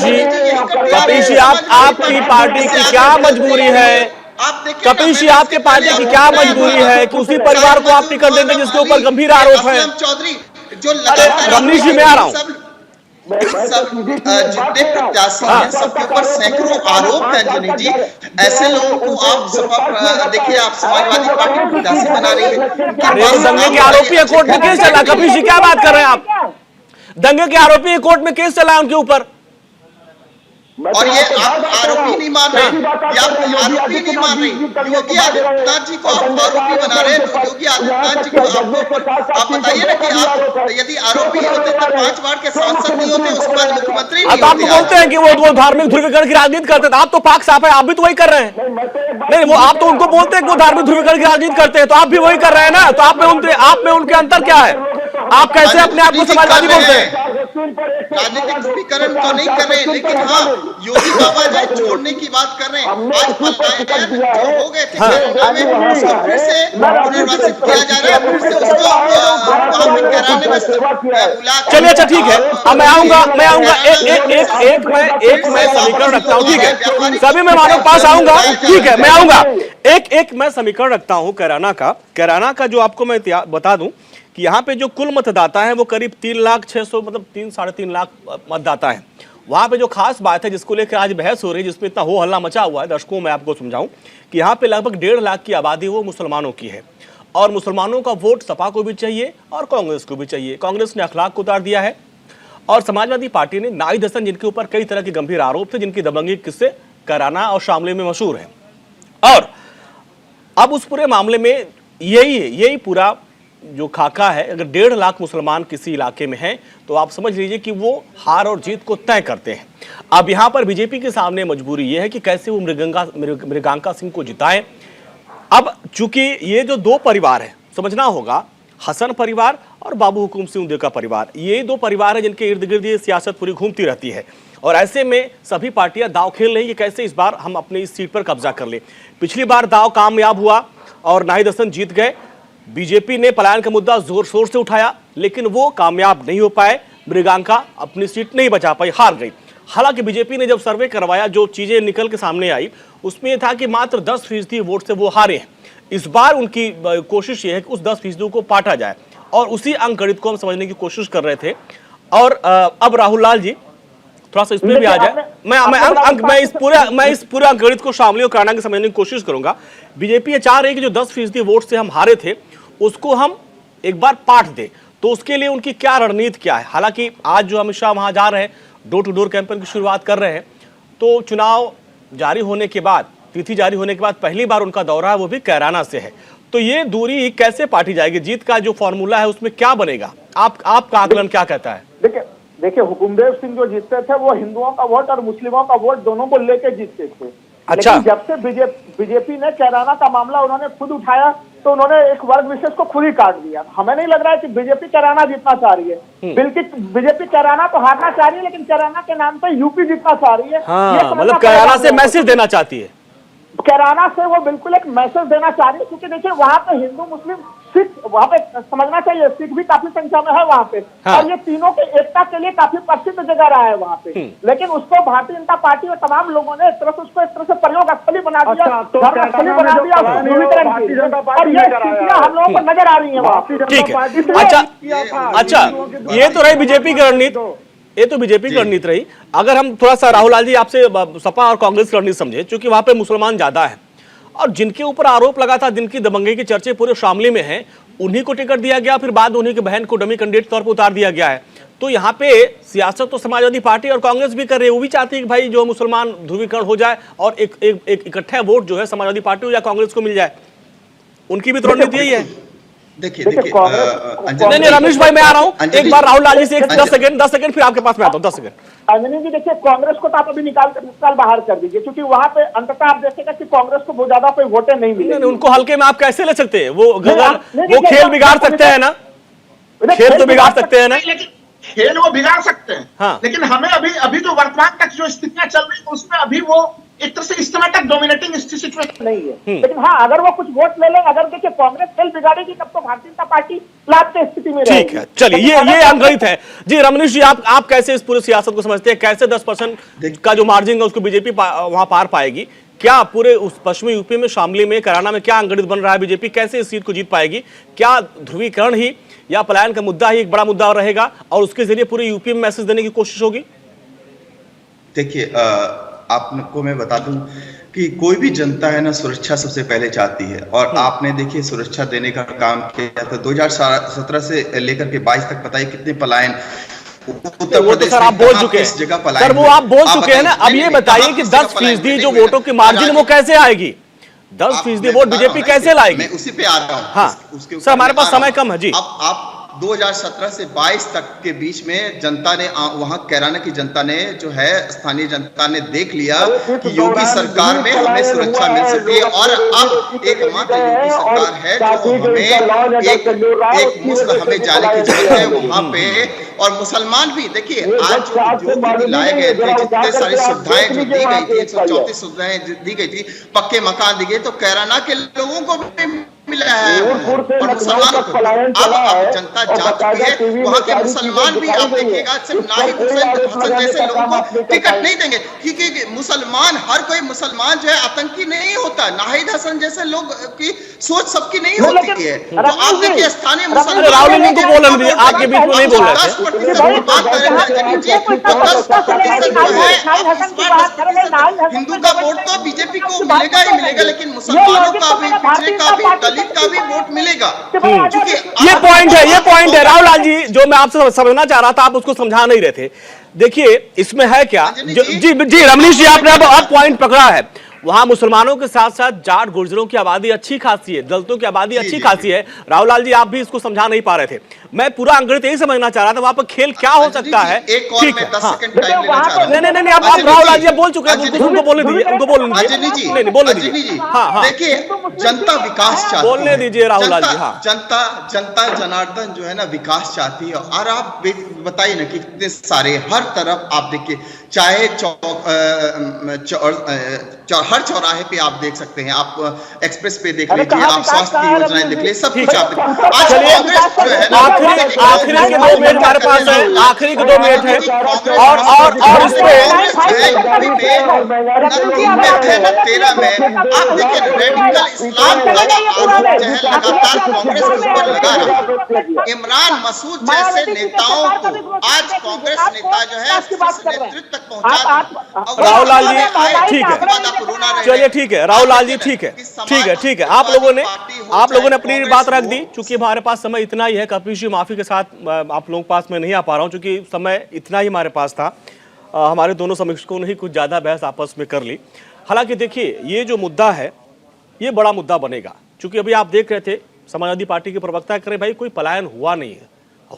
Speaker 1: जी आपकी पार्टी की क्या मजबूरी है? कपिल जी आपके पार्टी की क्या मजबूरी है कि उसी परिवार को आप टिकट देंगे जिसके ऊपर गंभीर आरोप है? रमनीश जी मैं आ रहा हूँ।
Speaker 9: जितने प्रत्याशी हैं सबके ऊपर सैकड़ों आरोप हैं अंजनी जी। ऐसे लोगों को आप देखिए, आप समाजवादी पार्टी को प्रत्याशी बना रही है।
Speaker 1: दंगे के आरोपी है, कोर्ट में केस चला। कपिल जी क्या बात कर रहे हैं आप? दंगे के आरोपी है, कोर्ट में केस चला है उनके ऊपर,
Speaker 9: और ये आप आरोपी नहीं मान रहे, या आरोपी नहीं मान रहे, योगी आदित्यनाथ जी को आप आरोपी बना रहे हैं। योगी आदित्यनाथ जी को आप बताइए ना कि आप यदि आरोपी होते तो 5 बार के सांसद नहीं होते, उसके बाद मुख्यमंत्री नहीं होते।
Speaker 1: आप तो बोलते हैं कि वो धार्मिक ध्रुवीकरण की राजनीति करते थे, आप तो पाक साफ है, आप भी तो वही कर रहे हैं। नहीं वो आप तो उनको बोलते हैं कि वो धार्मिक ध्रुवीकरण की राजनीति करते हैं, तो आप भी वही कर रहे हैं ना, तो आप में उनके अंतर क्या है? आप कैसे अपने आप को समाजवादी बोलते हैं?
Speaker 9: राजनीतिक ध्रुवीकरण तो नहीं कर रहे, लेकिन हाँ योगी बाबा जो छोड़ने की बात कर रहे हैं। आज पलायन जो हो गए थे उसको फिर से पुनर्वासित किया जा रहा है, फिर से उसको कराने में बुला।
Speaker 1: चलिए अच्छा ठीक है, अब मैं आऊंगा एक मैं समीकरण रखता हूँ, ठीक है सभी मेहमानों के पास आऊंगा, ठीक है मैं आऊंगा। एक मैं समीकरण रखता हूँ कैराना का जो आपको मैं बता दूं कि यहाँ पे जो कुल मतदाता है वो करीब 3,600,000 मतलब 3-3.5 लाख मतदाता है। वहाँ पे जो खास बात है जिसको लेकर आज बहस हो रही है, जिसमें इतना हो हल्ला मचा हुआ है, दर्शकों मैं आपको समझाऊं कि यहाँ पे लगभग 1.5 लाख की आबादी वो मुसलमानों की है, और मुसलमानों का वोट सपा को भी चाहिए और कांग्रेस को भी चाहिए। कांग्रेस ने अखलाक को उतार दिया है, और समाजवादी पार्टी ने नाहिद हसन जिनके ऊपर कई तरह के गंभीर आरोप थे, जिनकी दबंगी किस्से कैराना और शामली में मशहूर है, और अब उस पूरे मामले में यही पूरा जो खाका है, अगर 1.5 लाख मुसलमान किसी इलाके में हैं तो आप समझ लीजिए कि वो हार और जीत को तय करते हैं। अब यहां पर बीजेपी के सामने मजबूरी यह है कि कैसे वो मृगांका सिंह को जिताएं। अब चूंकि ये जो 2 परिवार है, समझना होगा, हसन परिवार और बाबू हुकुम सिंह उदय का परिवार, ये 2 परिवार है जिनके इर्द गिर्द ये सियासत पूरी घूमती रहती है। और ऐसे में सभी पार्टियां दांव खेल रही है कि कैसे इस बार हम अपनी इस सीट पर कब्जा कर ले। पिछली बार दांव कामयाब हुआ और नाहिद हसन जीत गए। बीजेपी ने पलायन का मुद्दा जोर शोर से उठाया, लेकिन वो कामयाब नहीं हो पाए। मृगांका अपनी सीट नहीं बचा पाई, हार गई। हालांकि बीजेपी ने जब सर्वे करवाया, जो चीजें निकल के सामने आई उसमें यह था कि मात्र 10% वोट से वो हारे हैं। इस बार उनकी कोशिश ये है कि उस 10% को पाटा जाए और उसी अंक गणित को हम समझने की कोशिश कर रहे थे। और अब राहुल लाल जी थोड़ा सा इसमें भी आ जाए। मैं इस पूरे अंक गणित को शामिल और कराना की समझने की कोशिश करूंगा। बीजेपी ये चाह रही है कि जो 10% वोट से हम हारे थे उसको हम एक बार पाट दे, तो उसके लिए उनकी क्या रणनीति क्या है। हालांकि आज जो अमित शाह वहां जा रहे हैं, डोर टू डोर कैंपेन की शुरुआत कर रहे हैं, तो चुनाव जारी होने के बाद, तिथि जारी होने के बाद पहली बार उनका दौरा है, वो भी कैराना से है। तो ये दूरी कैसे पाटी जाएगी, जीत का जो फॉर्मूला है उसमें क्या बनेगा, आपका आकलन क्या कहता है?
Speaker 5: देखिए हुकुमदेव सिंह जो जीतते थे वो हिंदुओं का वोट और मुस्लिमों का वोट दोनों को लेके जीतते थे।
Speaker 1: अच्छा।
Speaker 5: लेकिन जब से बीजेपी ने कैराना का मामला उन्होंने खुद उठाया तो उन्होंने एक वर्ग विशेष को खुद ही काट दिया। हमें नहीं लग रहा है कि बीजेपी कैराना जीतना चाह रही है, बल्कि बीजेपी कैराना तो हारना चाह रही है, लेकिन कैराना के नाम पे यूपी जीतना चाह रही है।
Speaker 1: हाँ, मतलब कैराना से मैसेज देना चाहती है।
Speaker 5: कैराना से वो बिल्कुल एक मैसेज देना चाह रही है, क्योंकि देखिए वहां पे हिंदू मुस्लिम सिख, वहां पे समझना चाहिए सिख भी काफी संख्या में है वहां पे। हाँ। और ये तीनों के एकता के लिए काफी प्रसिद्ध जगह रहा है वहां पे। लेकिन उसको भारतीय जनता पार्टी और तमाम लोगों ने एक तरह से प्रयोग स्थली बना दिया, धर्मस्थली बना दिया और ये स्थितियां हम लोगों को नजर आ रही है वहां।
Speaker 1: ठीक है, अच्छा ये तो रही बीजेपी की रणनीति, ये तो बीजेपी की रणनीति रही। अगर हम थोड़ा सा राहुल लाल जी आपसे सपा और कांग्रेस की रणनीति समझे, क्योंकि वहां पे मुसलमान ज्यादा है और जिनके ऊपर आरोप लगा था, जिनकी दबंगई के चर्चे पूरे शामली में हैं, उन्हीं को टिकट दिया गया, फिर बाद उन्हीं की बहन को डमी कैंडिडेट तौर पर उतार दिया गया है। तो यहाँ पे सियासत तो समाजवादी पार्टी और कांग्रेस भी कर रही है, वो भी चाहती है कि भाई जो मुसलमान ध्रुवीकरण हो जाए और एक इकट्ठा वोट जो है समाजवादी पार्टी या कांग्रेस को मिल जाए। उनकी भी तो रणनीति यही है।
Speaker 9: देखिए
Speaker 1: नहीं रमेश भाई मैं आ रहा हूँ, एक बार राहुल लाल जी से 10 सेकंड फिर आपके पास में आता हूँ। 10 सेकंड।
Speaker 5: अंजनी जी देखिए, कांग्रेस को तो आप अभी निकाल बाहर कर दीजिए, क्योंकि वहां पे अंततः आप देखेगा कि कांग्रेस को बहुत ज्यादा कोई वोटें नहीं मिलेंगी।
Speaker 1: उनको हल्के में आप कैसे ले सकते हैं? वो खेल बिगाड़ सकते हैं ना, खेल तो बिगाड़ सकते हैं ना,
Speaker 10: खेल वो बिगाड़ सकते हैं। हाँ। लेकिन हमें अभी जो वर्तमान तक जो स्थितियां चल रही है उसमें अभी वो एक तरह से इस समय तक डोमिनेटिंग सिचुएशन नहीं है। लेकिन हाँ, अगर वो कुछ वोट ले लें, अगर देखिए कांग्रेस खेल बिगाड़ेगी तब तो भारतीय जनता पार्टी लाभ की स्थिति में रहेगी।
Speaker 1: ठीक है, चलिए ये अंगहित है जी। रमनीश जी आप कैसे इस पूरी सियासत को समझते हैं? कैसे 10% का जो मार्जिन है उसको बीजेपी वहां पार पाएगी? क्या पूरे उस पश्चिमी यूपी में, शामली में, कैराना में क्या अंगणित बन रहा है? बीजेपी कैसे इस सीट को जीत पाएगी? क्या ध्रुवीकरण ही या पलायन का मुद्दा ही एक बड़ा मुद्दा रहेगा और उसके जरिए पूरे यूपी में मैसेज देने की कोशिश होगी?
Speaker 9: देखिए आपको मैं बता दूं कि कोई भी जनता है ना, सुरक्षा सबसे पहले चाहती है। और आपने देखिए सुरक्षा देने का काम किया था 2017 से लेकर के 22 तक। बताइए कितने पलायन उत्तर प्रदेश
Speaker 1: सर आप बोल चुके हैं, सर वो आप बोल चुके हैं ना। अब ये बताइए कि 10% जो वोटों की मार्जिन वो कैसे आएगी? 10% वोट बीजेपी कैसे लाएगी?
Speaker 9: मैं उसी पे आ रहा हूँ।
Speaker 1: हाँ सर, हमारे पास समय कम है जी।
Speaker 9: आप 2017 से 22 तक के बीच में जनता ने, वहां कैराना की जनता ने जो है, स्थानीय जनता ने देख लिया कि योगी सरकार में हमें सुरक्षा मिल सकती है। और अब एकमात्र योगी सरकार है जो हमें एक मुश्त हमें जाने की जरूरत है वहां पे। और मुसलमान भी देखिए, आज जो भी लाए गए थे, जितने सारी सुविधाएं जो दी गई थी, 134 सुविधाएं दी गई थी, पक्के मकान दिए, तो कैराना के लोगों को भी मिला है और मुसलमानों को। अब जनता जा चुकी है, वहां के मुसलमान भी आप देखिएगा सिर्फ नाहिद हसन जैसे लोगों को टिकट नहीं देंगे, क्योंकि मुसलमान, हर कोई मुसलमान जो है आतंकी नहीं होता। नाहिद हसन जैसे लोग की सोच सबकी नहीं होती है। तो आप देखिए स्थानीय मुसलमान
Speaker 1: आपके बीच में नहीं बोल रहे थे।
Speaker 9: हिंदू का वोट तो बीजेपी को मिलेगा ही मिलेगा, लेकिन मुसलमानों का भी, पिछड़े का भी, दलित का भी वोट मिलेगा।
Speaker 1: ये पॉइंट है राहुल लाल जी, जो मैं आपसे समझना चाह रहा था, आप उसको समझा नहीं रहे थे। देखिए इसमें है क्या जी रमनीश जी, आपने अब पॉइंट पकड़ा है। वहां मुसलमानों के साथ साथ जाट गुर्जरों की आबादी अच्छी खासी है, दलितों की आबादी अच्छी खासी है। राहुल लाल जी, आप भी इसको समझा नहीं पा रहे थे। मैं पूरा अंग्रेज यही समझना चाह रहा था, वहां पर खेल क्या हो सकता है।
Speaker 9: एक और मैं 10 सेकंड टाइम लेना चाह रहा हूं।
Speaker 1: नहीं, आप राहुल लाल जी बोल चुके हैं, उनको बोलने दीजिए, उनको बोलने दीजिए।
Speaker 9: अजनी जी,
Speaker 1: नहीं, बोलने दीजिए। हाँ,
Speaker 9: देखिए, जनता विकास चाहती है,
Speaker 1: बोलने दीजिए राहुल लाल जी। हाँ,
Speaker 9: जनता जनार्दन जो है ना विकास चाहती है। और आप बताइए ना कि कितने सारे हर तरफ आप देखिए, चाहे हर चौराहे पे आप देख सकते हैं, आप एक्सप्रेस पे देख लीजिए, आप स्वास्थ्य की योजनाएं देख लीजिए, सब कुछ आप आज कांग्रेस जो है ना
Speaker 1: आखिरी के 2 मिनट हमारे पास है, आखिरी के 2 मिनट है। और इस पे
Speaker 9: 13 में आप देखिए रेडिकल इस्लाम का आरोप जो है लगातार कांग्रेस के ऊपर लगा रहा है। इमरान मसूद जैसे नेताओं को आज कांग्रेस नेता जो है नेतृत्व तक पहुंचा।
Speaker 1: राहुल लाल जी ठीक है, चलिए ठीक है राहुल लाल जी, ठीक है। आप लोगों ने अपनी बात रख दी। चूंकि हमारे पास समय इतना ही है, कपिल जी माफी के साथ आप लोगों के पास मैं नहीं आ पा रहा हूं, चूंकि समय इतना ही हमारे पास था। हमारे दोनों समीक्षकों ने ही कुछ ज्यादा बहस आपस में कर ली। हालांकि देखिए, ये जो मुद्दा है ये बड़ा मुद्दा बनेगा, क्योंकि अभी आप देख रहे थे समाजवादी पार्टी के प्रवक्ता कह रहे भाई कोई पलायन हुआ नहीं है,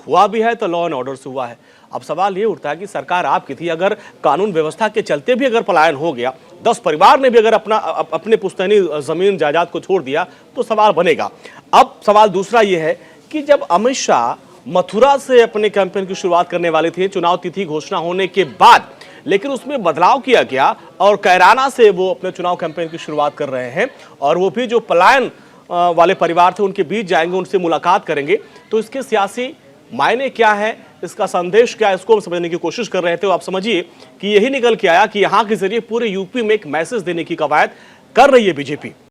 Speaker 1: हुआ भी है तो लॉ एंड ऑर्डर से हुआ है। अब सवाल ये उठता है कि सरकार आपकी थी, अगर कानून व्यवस्था के चलते भी अगर पलायन हो गया, 10 परिवार ने भी अगर अपने पुश्तैनी जमीन जायदाद को छोड़ दिया तो सवाल बनेगा। अब सवाल दूसरा ये है कि जब अमित शाह मथुरा से अपने कैंपेन की शुरुआत करने वाले थे चुनाव तिथि घोषणा होने के बाद, लेकिन उसमें बदलाव किया गया और कैराना से वो अपने चुनाव कैंपेन की शुरुआत कर रहे हैं, और वो भी जो पलायन वाले परिवार थे उनके बीच जाएंगे, उनसे मुलाकात करेंगे। तो इसके सियासी मायने क्या है, इसका संदेश क्या है, इसको हम समझने की कोशिश कर रहे थे। आप समझिए कि यही निकल के आया कि यहां के जरिए पूरे यूपी में एक मैसेज देने की कवायद कर रही है बीजेपी।